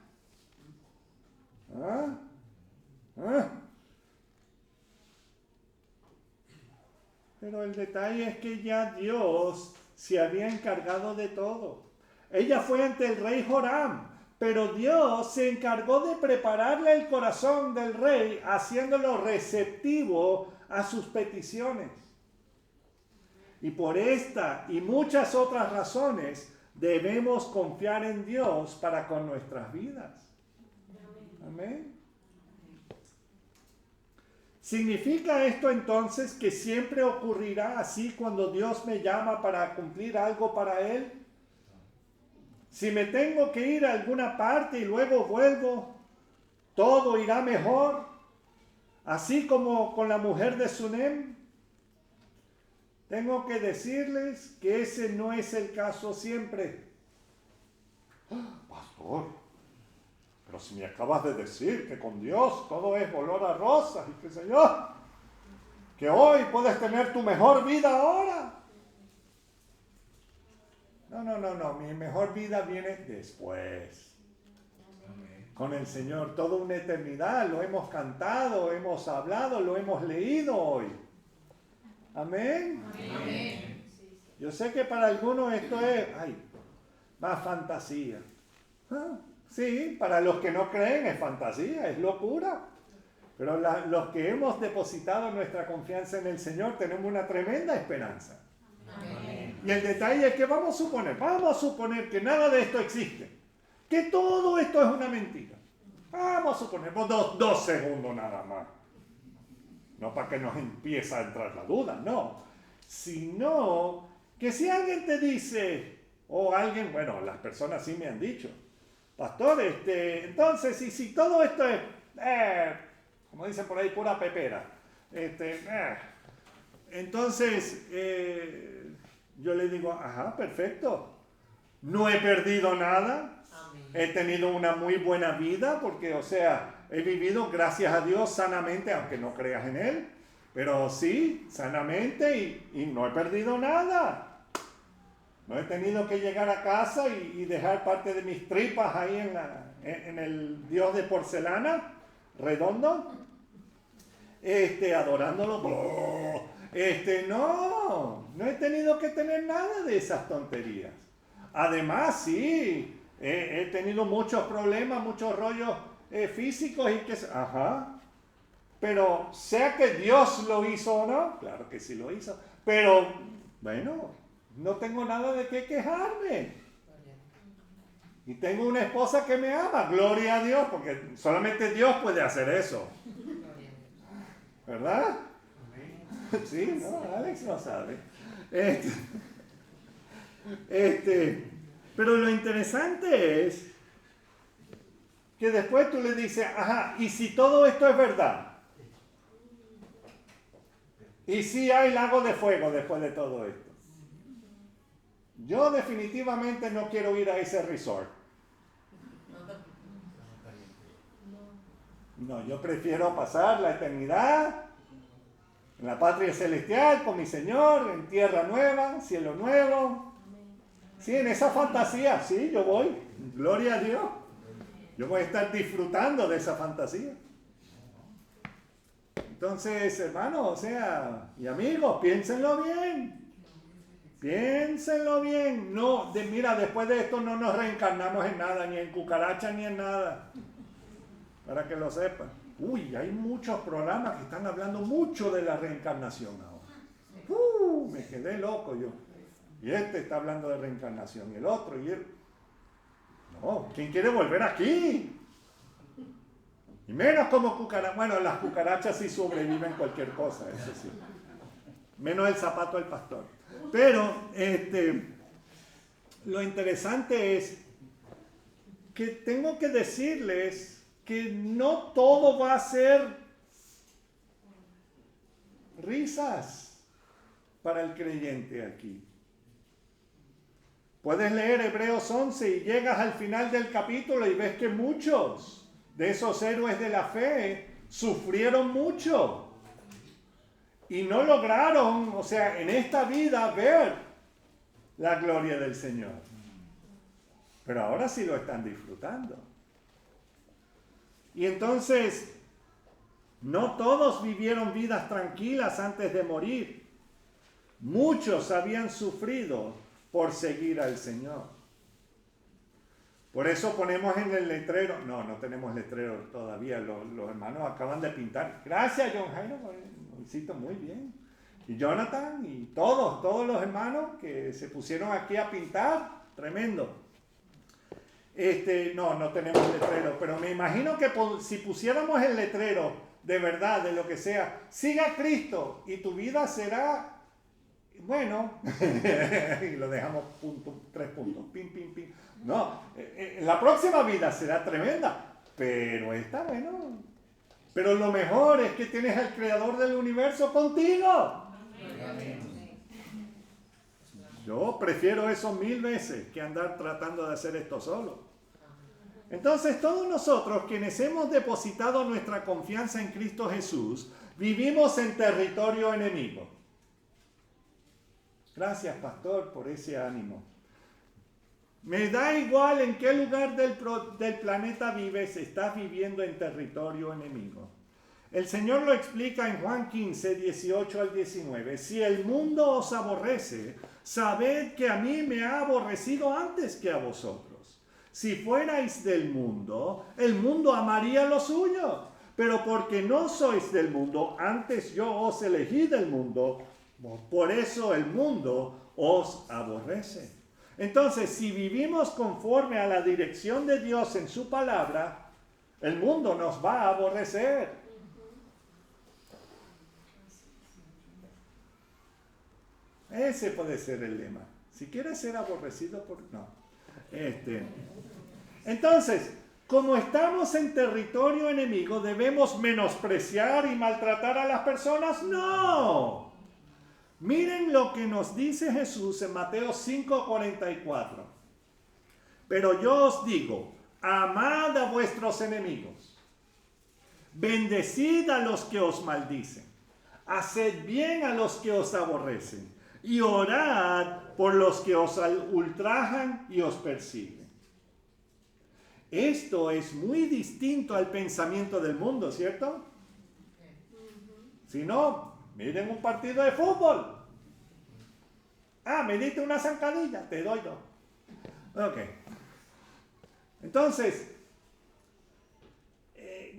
Pero el detalle es que ya Dios se había encargado de todo. Ella fue ante el rey Joram, pero Dios se encargó de prepararle el corazón del rey, haciéndolo receptivo a sus peticiones. Y por esta y muchas otras razones debemos confiar en Dios para con nuestras vidas. Amén. ¿Significa esto entonces que siempre ocurrirá así cuando Dios me llama para cumplir algo para Él? Si me tengo que ir a alguna parte y luego vuelvo, ¿todo irá mejor? Así como con la mujer de Sunem. Tengo que decirles que ese no es el caso siempre. Pastor, pero si me acabas de decir que con Dios todo es olor a rosas y qué sé yo, que hoy puedes tener tu mejor vida ahora. No, mi mejor vida viene después. Con el Señor, toda una eternidad, lo hemos cantado, hemos hablado, lo hemos leído hoy. Amén. Amén. Yo sé que para algunos esto es, más fantasía. Sí, para los que no creen es fantasía, es locura. Pero los que hemos depositado nuestra confianza en el Señor tenemos una tremenda esperanza. Amén. Y el detalle es que vamos a suponer que nada de esto existe. Que todo esto es una mentira. Vamos a suponer, dos segundos nada más. No para que nos empiece a entrar la duda, no. Sino que si alguien te dice, O alguien, bueno, las personas sí me han dicho, pastor, entonces, y si todo esto es, como dicen por ahí, pura pepera, entonces yo le digo, ajá, perfecto, no he perdido nada, he tenido una muy buena vida, porque, o sea, he vivido, gracias a Dios, sanamente, aunque no creas en Él, pero sí, sanamente, y no he perdido nada. No he tenido que llegar a casa y dejar parte de mis tripas ahí en el Dios de porcelana, redondo, adorándolo. No he tenido que tener nada de esas tonterías. Además, sí, he tenido muchos problemas, muchos rollos físicos y que... Ajá. Pero sea que Dios lo hizo o no, claro que sí lo hizo. Pero, bueno... No tengo nada de qué quejarme. Y tengo una esposa que me ama, gloria a Dios, porque solamente Dios puede hacer eso. ¿Verdad? Sí, ¿no? Alex no sabe. Pero lo interesante es que después tú le dices, ajá, ¿y si todo esto es verdad? ¿Y si hay lago de fuego después de todo esto? Yo definitivamente no quiero ir a ese resort. No, yo prefiero pasar la eternidad en la patria celestial con mi Señor, en tierra nueva, cielo nuevo. Sí, en esa fantasía, sí, yo voy. Gloria a Dios. Yo voy a estar disfrutando de esa fantasía. Entonces, hermanos, o sea, y amigos, piénsenlo bien. Piénsenlo bien. No, mira, después de esto no nos reencarnamos en nada, ni en cucaracha, ni en nada. Para que lo sepan. Uy, hay muchos programas que están hablando mucho de la reencarnación ahora. Me quedé loco yo. Y este está hablando de reencarnación, y el otro, y él. No, ¿quién quiere volver aquí? Y menos como cucarachas. Bueno, las cucarachas sí sobreviven cualquier cosa, eso sí. Menos el zapato del pastor. Pero lo interesante es que tengo que decirles que no todo va a ser risas para el creyente aquí. Puedes leer Hebreos 11 y llegas al final del capítulo y ves que muchos de esos héroes de la fe sufrieron mucho. Y no lograron, o sea, en esta vida ver la gloria del Señor. Pero ahora sí lo están disfrutando. Y entonces, no todos vivieron vidas tranquilas antes de morir. Muchos habían sufrido por seguir al Señor. Por eso ponemos en el letrero, no tenemos letrero todavía, los hermanos acaban de pintar. Gracias, John Jairo, lo hiciste muy bien. Y Jonathan y todos los hermanos que se pusieron aquí a pintar, tremendo. No tenemos letrero, pero me imagino que si pusiéramos el letrero de verdad, de lo que sea, siga a Cristo y tu vida será, bueno, y lo dejamos 3 puntos, pim, pim, pim. No, la próxima vida será tremenda, pero esta, bueno. Pero lo mejor es que tienes al Creador del universo contigo. Yo prefiero eso 1000 veces que andar tratando de hacer esto solo. Entonces, todos nosotros quienes hemos depositado nuestra confianza en Cristo Jesús, vivimos en territorio enemigo. Gracias, pastor, por ese ánimo. Me da igual en qué lugar del planeta vives, estás viviendo en territorio enemigo. El Señor lo explica en Juan 15, 18 al 19. Si el mundo os aborrece, sabed que a mí me ha aborrecido antes que a vosotros. Si fuerais del mundo, el mundo amaría lo suyo. Pero porque no sois del mundo, antes yo os elegí del mundo, por eso el mundo os aborrece. Entonces, si vivimos conforme a la dirección de Dios en su palabra, el mundo nos va a aborrecer. Ese puede ser el lema. Si quieres ser aborrecido por... No. Entonces, como estamos en territorio enemigo, ¿debemos menospreciar y maltratar a las personas? ¡No! Miren lo que nos dice Jesús en Mateo 5:44. Pero yo os digo, amad a vuestros enemigos, bendecid a los que os maldicen, haced bien a los que os aborrecen, y orad por los que os ultrajan y os persiguen. Esto es muy distinto al pensamiento del mundo, ¿cierto? Si no, miren un partido de fútbol. Ah, me diste una zancadilla, te doy dos. Ok. Entonces,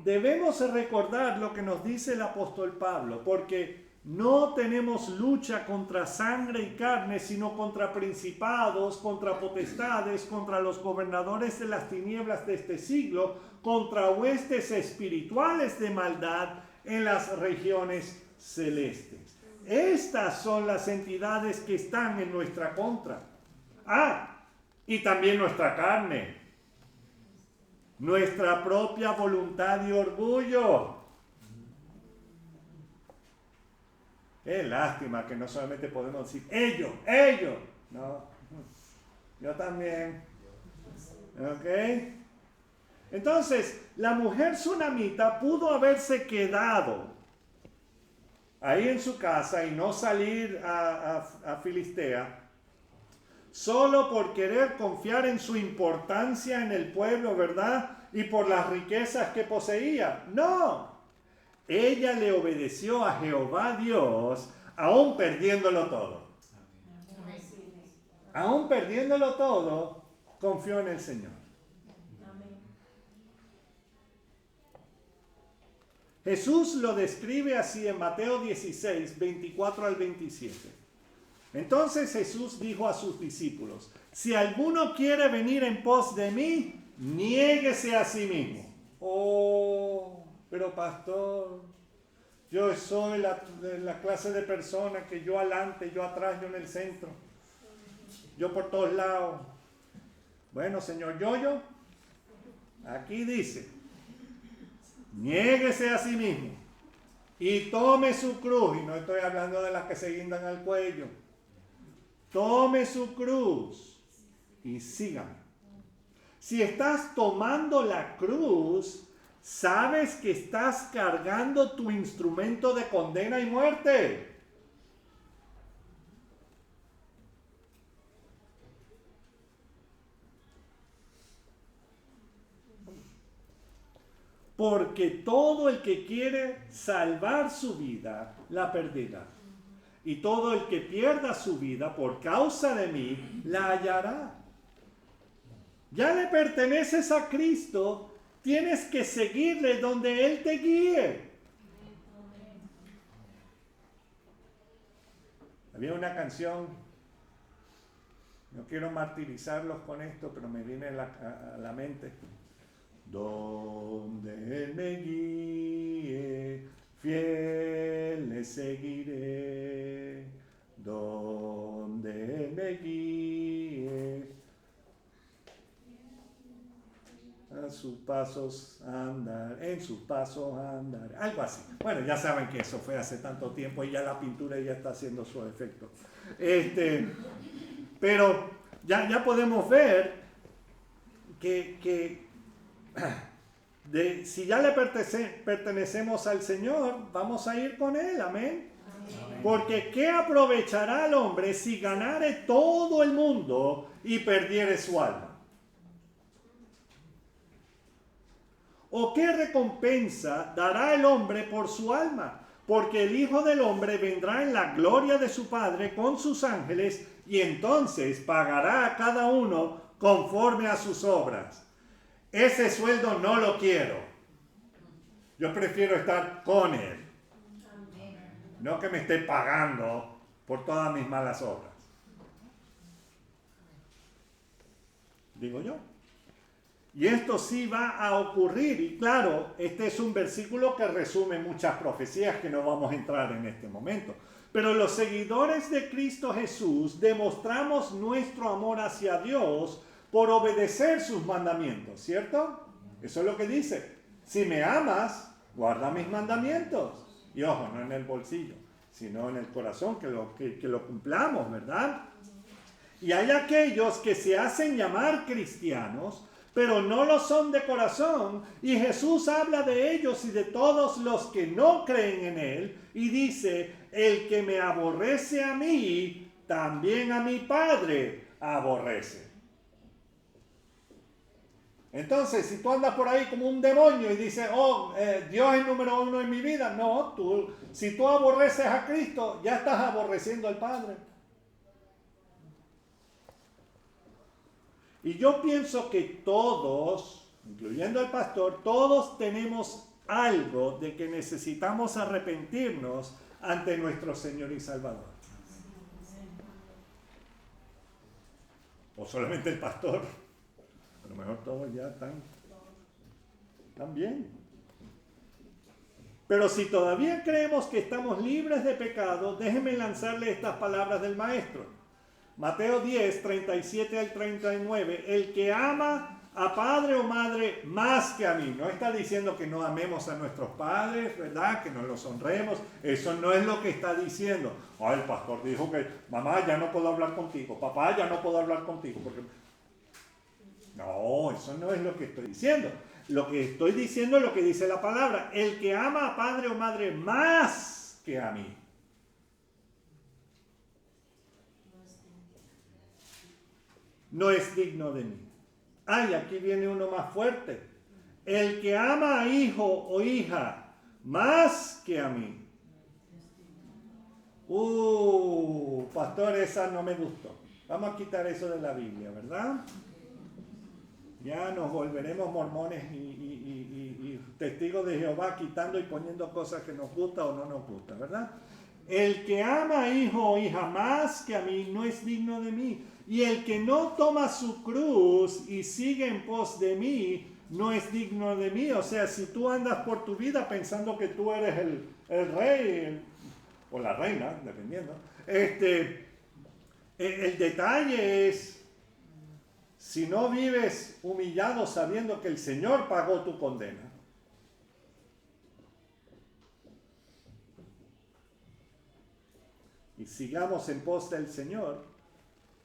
debemos recordar lo que nos dice el apóstol Pablo, porque no tenemos lucha contra sangre y carne, sino contra principados, contra potestades, contra los gobernadores de las tinieblas de este siglo, contra huestes espirituales de maldad en las regiones celestes. Estas son las entidades que están en nuestra contra. Y también nuestra carne, nuestra propia voluntad y orgullo. Qué lástima que no solamente podemos decir ellos. No, yo también. ¿Ok? Entonces, la mujer sunamita pudo haberse quedado ahí en su casa y no salir a Filistea solo por querer confiar en su importancia en el pueblo, ¿verdad? Y por las riquezas que poseía. No. Ella le obedeció a Jehová Dios, aún perdiéndolo todo. Aún perdiéndolo todo, confió en el Señor. Jesús lo describe así en Mateo 16, 24 al 27. Entonces Jesús dijo a sus discípulos, si alguno quiere venir en pos de mí, niéguese a sí mismo. Pero pastor, yo soy la clase de persona que yo adelante, yo atrás, yo en el centro, yo por todos lados. Bueno, señor Yoyo, aquí dice, niéguese a sí mismo y tome su cruz, y no estoy hablando de las que se guindan al cuello, tome su cruz y sígame. Si estás tomando la cruz, sabes que estás cargando tu instrumento de condena y muerte. Porque todo el que quiere salvar su vida, la perderá. Y todo el que pierda su vida por causa de mí, la hallará. Ya le perteneces a Cristo. Tienes que seguirle donde Él te guíe. Había una canción, no quiero martirizarlos con esto, pero me viene a la mente. Donde Él me guíe, fiel le seguiré. Donde Él me guíe, a sus pasos andar, en sus pasos andar, algo así. Bueno, ya saben que eso fue hace tanto tiempo y ya la pintura ya está haciendo su efecto. Pero ya podemos ver que si ya le pertenecemos al Señor, vamos a ir con Él, amén. Porque ¿qué aprovechará al hombre si ganare todo el mundo y perdiere su alma? ¿O qué recompensa dará el hombre por su alma? Porque el Hijo del Hombre vendrá en la gloria de su Padre con sus ángeles y entonces pagará a cada uno conforme a sus obras. Ese sueldo no lo quiero. Yo prefiero estar con Él. No que me esté pagando por todas mis malas obras. Digo yo. Y esto sí va a ocurrir. Y claro, este es un versículo que resume muchas profecías que no vamos a entrar en este momento. Pero los seguidores de Cristo Jesús demostramos nuestro amor hacia Dios por obedecer sus mandamientos, ¿cierto? Eso es lo que dice. Si me amas, guarda mis mandamientos. Y ojo, no en el bolsillo, sino en el corazón, que lo cumplamos, ¿verdad? Y hay aquellos que se hacen llamar cristianos, pero no lo son de corazón. Y Jesús habla de ellos y de todos los que no creen en Él. Y dice, el que me aborrece a mí, también a mi Padre aborrece. Entonces, si tú andas por ahí como un demonio y dices, Dios es número uno en mi vida, no, si tú aborreces a Cristo, ya estás aborreciendo al Padre. Y yo pienso que todos, incluyendo el pastor, todos tenemos algo de que necesitamos arrepentirnos ante nuestro Señor y Salvador. O solamente el pastor. A lo mejor todos ya están bien. Pero si todavía creemos que estamos libres de pecado, déjenme lanzarle estas palabras del Maestro. Mateo 10, 37 al 39. El que ama a padre o madre más que a mí. No está diciendo que no amemos a nuestros padres, ¿verdad? Que no los honremos. Eso no es lo que está diciendo. El pastor dijo que mamá ya no puedo hablar contigo. Papá ya no puedo hablar contigo. Porque... No, eso no es lo que estoy diciendo. Lo que estoy diciendo es lo que dice la palabra. El que ama a padre o madre más que a mí. No es digno de mí. Aquí viene uno más fuerte. El que ama a hijo o hija más que a mí. Pastor, esa no me gustó. Vamos a quitar eso de la Biblia, ¿verdad? Ya nos volveremos mormones y testigos de Jehová quitando y poniendo cosas que nos gusta o no nos gusta, ¿verdad? El que ama a hijo o hija más que a mí no es digno de mí. Y el que no toma su cruz y sigue en pos de mí no es digno de mí. O sea, si tú andas por tu vida pensando que tú eres el rey o la reina, dependiendo, el detalle es, si no vives humillado sabiendo que el Señor pagó tu condena, y sigamos en pos del Señor,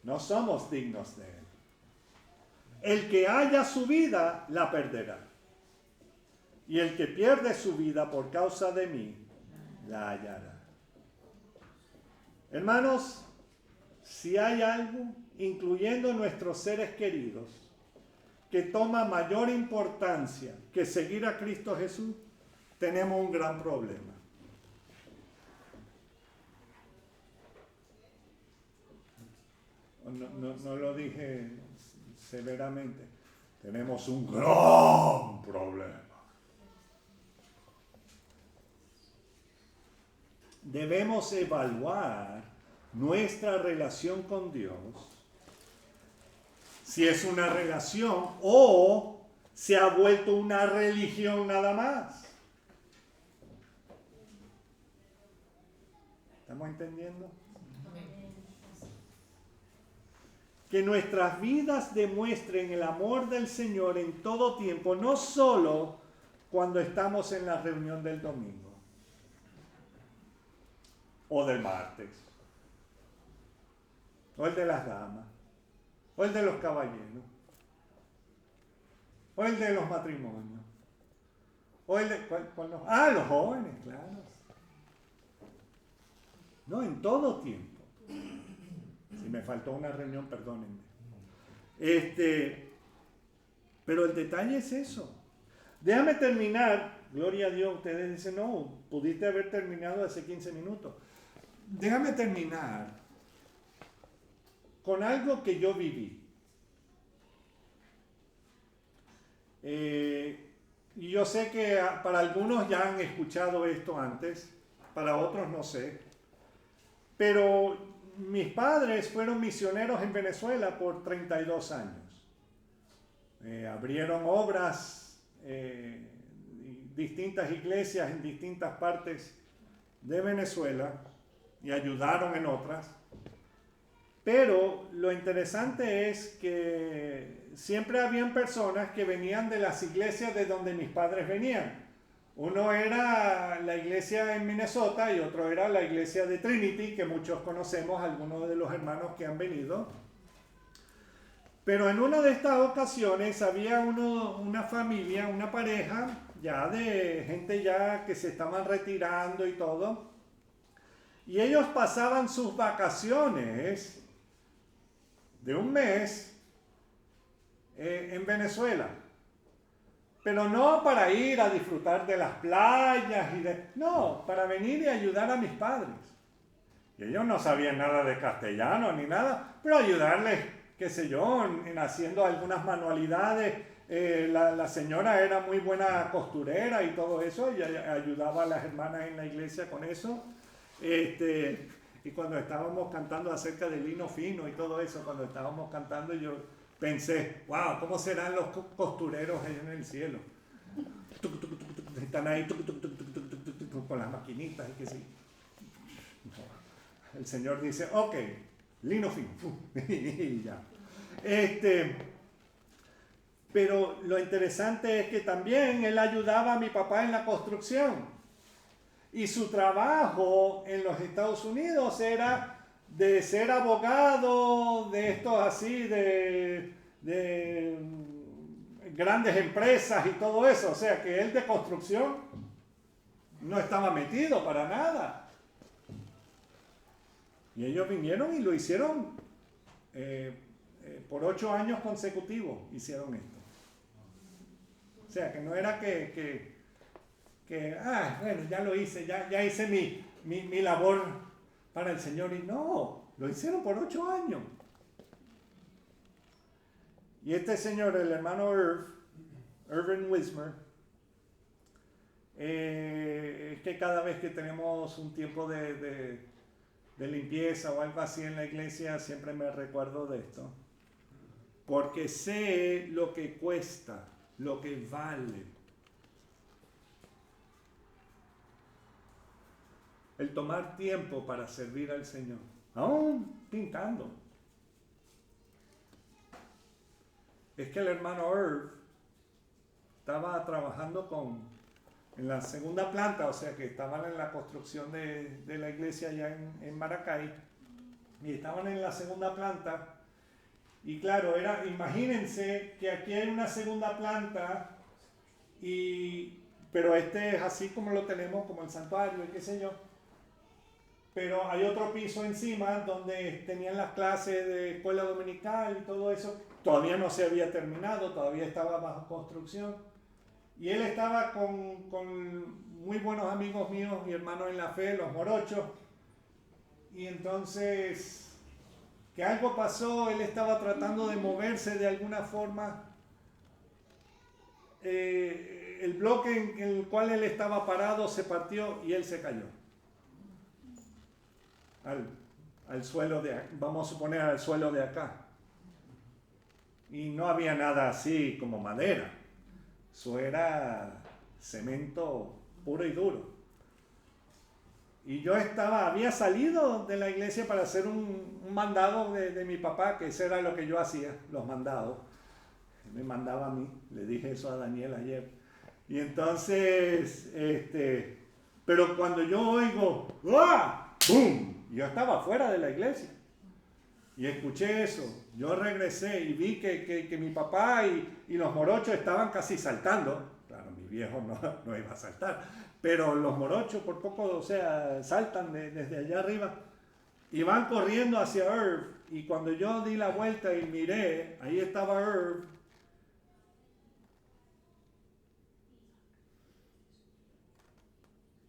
no somos dignos de Él. El que haya su vida, la perderá. Y el que pierde su vida por causa de mí, la hallará. Hermanos, si hay algo, incluyendo nuestros seres queridos, que toma mayor importancia que seguir a Cristo Jesús, tenemos un gran problema. No lo dije severamente. Tenemos un gran problema. Debemos evaluar nuestra relación con Dios, si es una relación o se ha vuelto una religión nada más. ¿Estamos entendiendo? Que nuestras vidas demuestren el amor del Señor en todo tiempo, no solo cuando estamos en la reunión del domingo o del martes, o el de las damas, o el de los caballeros, o el de los matrimonios, o el de... los jóvenes, claro. No, en todo tiempo. Si me faltó una reunión, perdónenme. Pero el detalle es eso. Déjame terminar. Gloria a Dios, ustedes dicen, no, pudiste haber terminado hace 15 minutos. Déjame terminar con algo que yo viví. Y yo sé que para algunos ya han escuchado esto antes, para otros no sé. Pero mis padres fueron misioneros en Venezuela por 32 años. Abrieron obras, distintas iglesias en distintas partes de Venezuela. y ayudaron en otras. Pero lo interesante es que siempre habían personas que venían de las iglesias de donde mis padres venían. Uno era la iglesia en Minnesota y otro era la iglesia de Trinity, que muchos conocemos, algunos de los hermanos que han venido. Pero en una de estas ocasiones había una familia, una pareja, ya de gente ya que se estaban retirando y todo. Y ellos pasaban sus vacaciones de un mes en Venezuela. Pero no para ir a disfrutar de las playas no, para venir y ayudar a mis padres. Y ellos no sabían nada de castellano ni nada, pero ayudarles, qué sé yo, en haciendo algunas manualidades. La señora era muy buena costurera y todo eso, y ayudaba a las hermanas en la iglesia con eso. Y cuando estábamos cantando acerca del lino fino y todo eso, cuando estábamos cantando, yo pensé, wow, ¿cómo serán los costureros allá en el cielo? Están ahí con las maquinitas y que sí. El Señor dice, ok, lino fino. Y ya. Pero lo interesante es que también él ayudaba a mi papá en la construcción. Y su trabajo en los Estados Unidos era de ser abogado de estos así, de grandes empresas y todo eso. O sea que él de construcción no estaba metido para nada. Y ellos vinieron y lo hicieron por 8 años consecutivos, hicieron esto. O sea que no era bueno, ya lo hice, ya hice mi labor para el Señor. Y no, lo hicieron por 8 años. Y este señor, el hermano Irvin Wismer, es que cada vez que tenemos un tiempo de limpieza o algo así en la iglesia, siempre me recuerdo de esto. Porque sé lo que cuesta, lo que vale el tomar tiempo para servir al Señor, aún pintando. Es que el hermano Irv estaba trabajando en la segunda planta, o sea que estaban en la construcción de la iglesia allá en Maracay, y estaban en la segunda planta, y claro, imagínense que aquí hay una segunda planta, pero este es así como lo tenemos, como el santuario y qué sé yo. Pero hay otro piso encima donde tenían las clases de escuela dominical y todo eso. Todavía no se había terminado, todavía estaba bajo construcción. Y él estaba con muy buenos amigos míos y hermanos en la fe, los morochos. Y entonces, que algo pasó, él estaba tratando de moverse de alguna forma. El bloque en el cual él estaba parado se partió y él se cayó. Al suelo vamos a suponer al suelo de acá. Y no había nada así como madera. Eso era cemento puro y duro. Y yo había salido de la iglesia para hacer un mandado de mi papá, que eso era lo que yo hacía, los mandados. Me mandaba a mí, le dije eso a Daniel ayer. Y entonces, pero cuando yo oigo, ¡ah! ¡Bum! Yo estaba fuera de la iglesia y escuché eso. Yo regresé y vi que mi papá y los morochos estaban casi saltando. Claro, mi viejo no iba a saltar, pero los morochos por poco, o sea, saltan desde allá arriba y van corriendo hacia Irv. Y cuando yo di la vuelta y miré, ahí estaba Irv.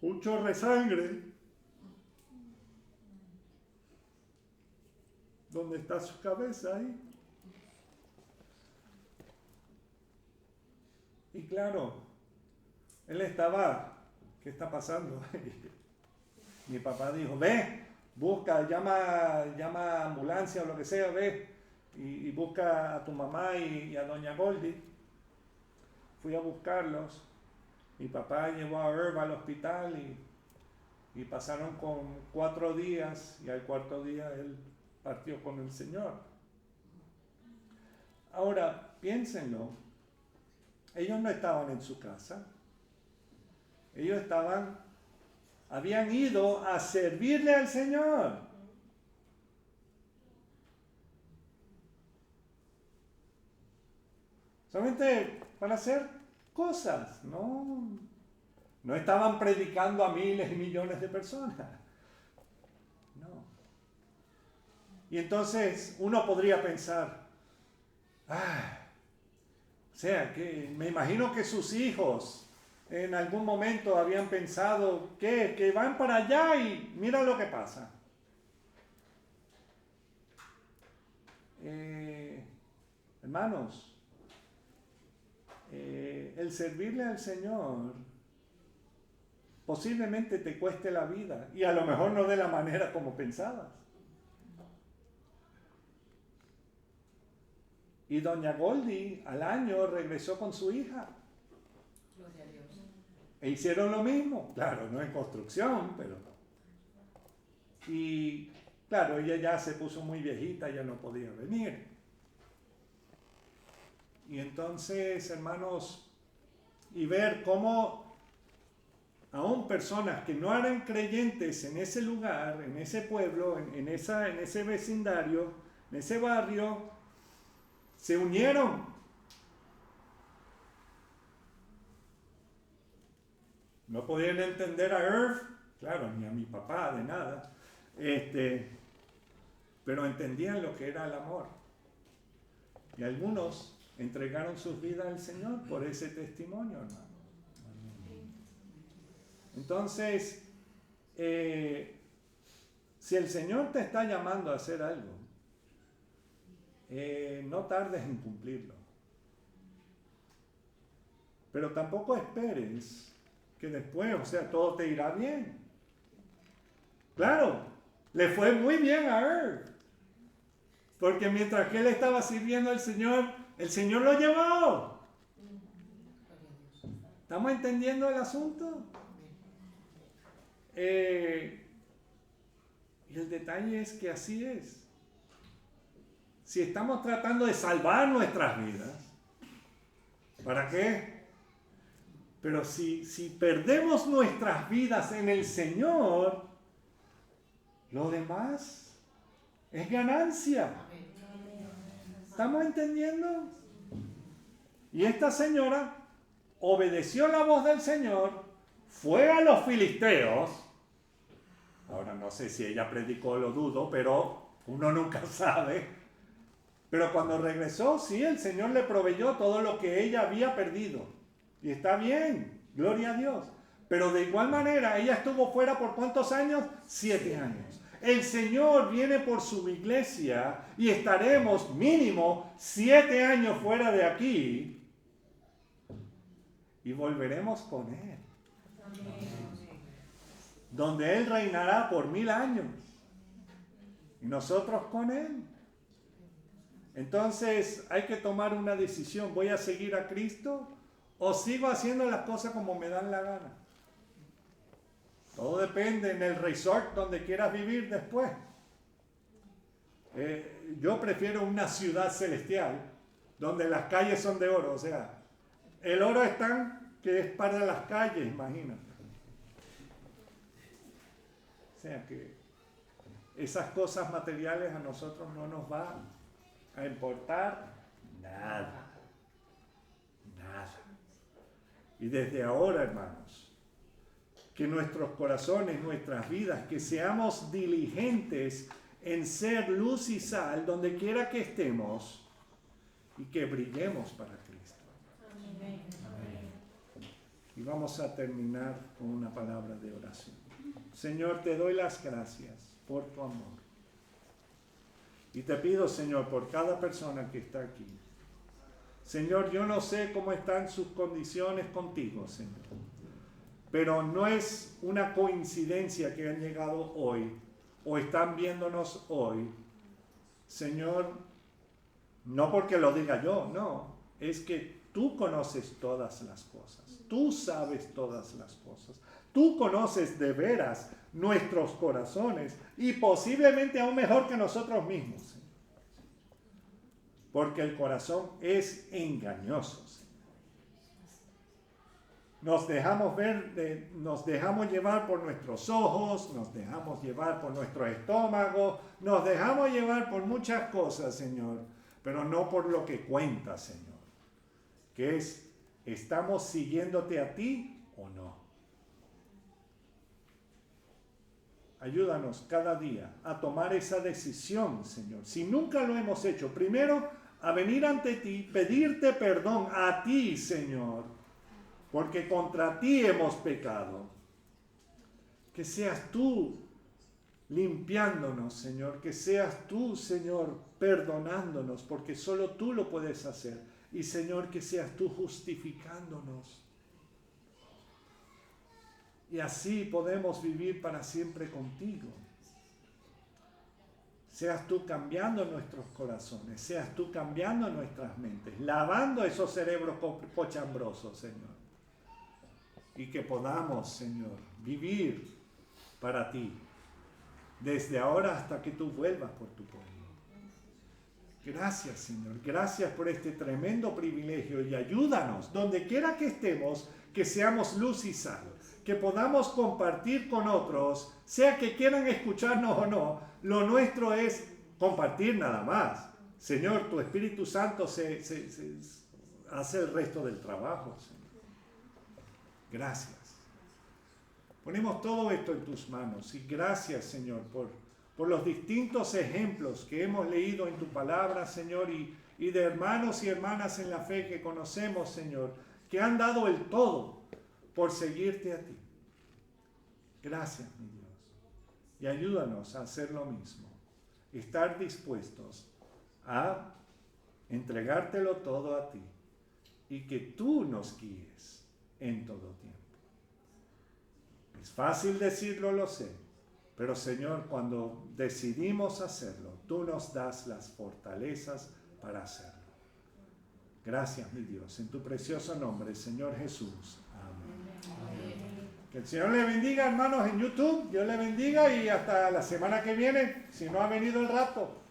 Un chorro de sangre. ¿Dónde está su cabeza ahí? Y claro, él estaba, ¿qué está pasando? Mi papá dijo, ve, busca, llama ambulancia o lo que sea, ve, y busca a tu mamá y a doña Goldie. Fui a buscarlos. Mi papá llevó a Irv al hospital Y pasaron con 4 días y al cuarto día él partió con el Señor. Ahora, piénsenlo. Ellos no estaban en su casa. Ellos habían ido a servirle al Señor. Solamente para hacer cosas, no estaban predicando a miles y millones de personas. No. Y entonces uno podría pensar, o sea, que me imagino que sus hijos en algún momento habían pensado que van para allá y mira lo que pasa. Hermanos, el servirle al Señor posiblemente te cueste la vida y a lo mejor no de la manera como pensabas. Y doña Goldie al año regresó con su hija. Gloria a Dios. E hicieron lo mismo. Claro, no en construcción, pero... Y claro, ella ya se puso muy viejita, ya no podía venir. Y entonces, hermanos, y ver cómo aún personas que no eran creyentes en ese lugar, en ese pueblo, en ese vecindario, en ese barrio, se unieron. No podían entender a Irv, claro, ni a mi papá, de nada, pero entendían lo que era el amor. Y algunos entregaron sus vidas al Señor por ese testimonio, hermano. Entonces, si el Señor te está llamando a hacer algo, no tardes en cumplirlo. Pero tampoco esperes que después, o sea, todo te irá bien. Claro, le fue muy bien a Irv, porque mientras que él estaba sirviendo al Señor, el Señor lo llevó. ¿Estamos entendiendo el asunto? Y el detalle es que así es. Si estamos tratando de salvar nuestras vidas, ¿para qué? Pero si perdemos nuestras vidas en el Señor, lo demás es ganancia. ¿Estamos entendiendo? Y esta señora obedeció la voz del Señor, fue a los filisteos. Ahora no sé si ella predicó, lo dudo, pero uno nunca sabe. Pero cuando regresó, sí, el Señor le proveyó todo lo que ella había perdido. Y está bien, gloria a Dios. Pero de igual manera, ella estuvo fuera por ¿cuántos años? 7 años. El Señor viene por su iglesia y estaremos mínimo 7 años fuera de aquí. Y volveremos con Él. Donde Él reinará por 1000 años. Y nosotros con Él. Entonces hay que tomar una decisión. ¿Voy a seguir a Cristo o sigo haciendo las cosas como me dan la gana? Todo depende en el resort donde quieras vivir después. Yo prefiero una ciudad celestial donde las calles son de oro. O sea, el oro es tan que es para las calles, imagínate. O sea que esas cosas materiales a nosotros no nos van a importar nada. Nada. Y desde ahora, hermanos, que nuestros corazones, nuestras vidas, que seamos diligentes en ser luz y sal donde quiera que estemos y que brillemos para Cristo. Amén. Y vamos a terminar con una palabra de oración. Señor, te doy las gracias por tu amor. Y te pido, Señor, por cada persona que está aquí. Señor, yo no sé cómo están sus condiciones contigo, Señor. Pero no es una coincidencia que han llegado hoy o están viéndonos hoy. Señor, no porque lo diga yo, no. Es que tú conoces todas las cosas. Tú sabes todas las cosas. Tú conoces de veras nuestros corazones y posiblemente aún mejor que nosotros mismos, Señor. Porque el corazón es engañoso, Señor. Nos dejamos nos dejamos llevar por nuestros ojos, nos dejamos llevar por nuestro estómago, nos dejamos llevar por muchas cosas, Señor, pero no por lo que cuenta, Señor, que es, ¿estamos siguiéndote a ti o no? Ayúdanos cada día a tomar esa decisión, Señor. Si nunca lo hemos hecho, primero a venir ante ti, pedirte perdón a ti, Señor, porque contra ti hemos pecado. Que seas tú limpiándonos, Señor. Que seas tú, Señor, perdonándonos, porque solo tú lo puedes hacer. Y, Señor, que seas tú justificándonos. Y así podemos vivir para siempre contigo. Seas tú cambiando nuestros corazones, seas tú cambiando nuestras mentes, lavando esos cerebros cochambrosos, Señor. Y que podamos, Señor, vivir para ti, desde ahora hasta que tú vuelvas por tu pueblo. Gracias, Señor, gracias por este tremendo privilegio y ayúdanos, donde quiera que estemos, que seamos luz y sal, que podamos compartir con otros, sea que quieran escucharnos o no, lo nuestro es compartir nada más. Señor, tu Espíritu Santo se hace el resto del trabajo, Señor. Gracias. Ponemos todo esto en tus manos y gracias, Señor, por los distintos ejemplos que hemos leído en tu palabra, Señor, y de hermanos y hermanas en la fe que conocemos, Señor, que han dado el todo por seguirte a ti. Gracias, mi Dios. Y ayúdanos a hacer lo mismo. Estar dispuestos a entregártelo todo a ti y que tú nos guíes en todo tiempo. Es fácil decirlo, lo sé, pero Señor, cuando decidimos hacerlo, tú nos das las fortalezas para hacerlo. Gracias, mi Dios, en tu precioso nombre, Señor Jesús. Amén. Que el Señor le bendiga, hermanos, en YouTube. Dios le bendiga y hasta la semana que viene, si no ha venido el rato.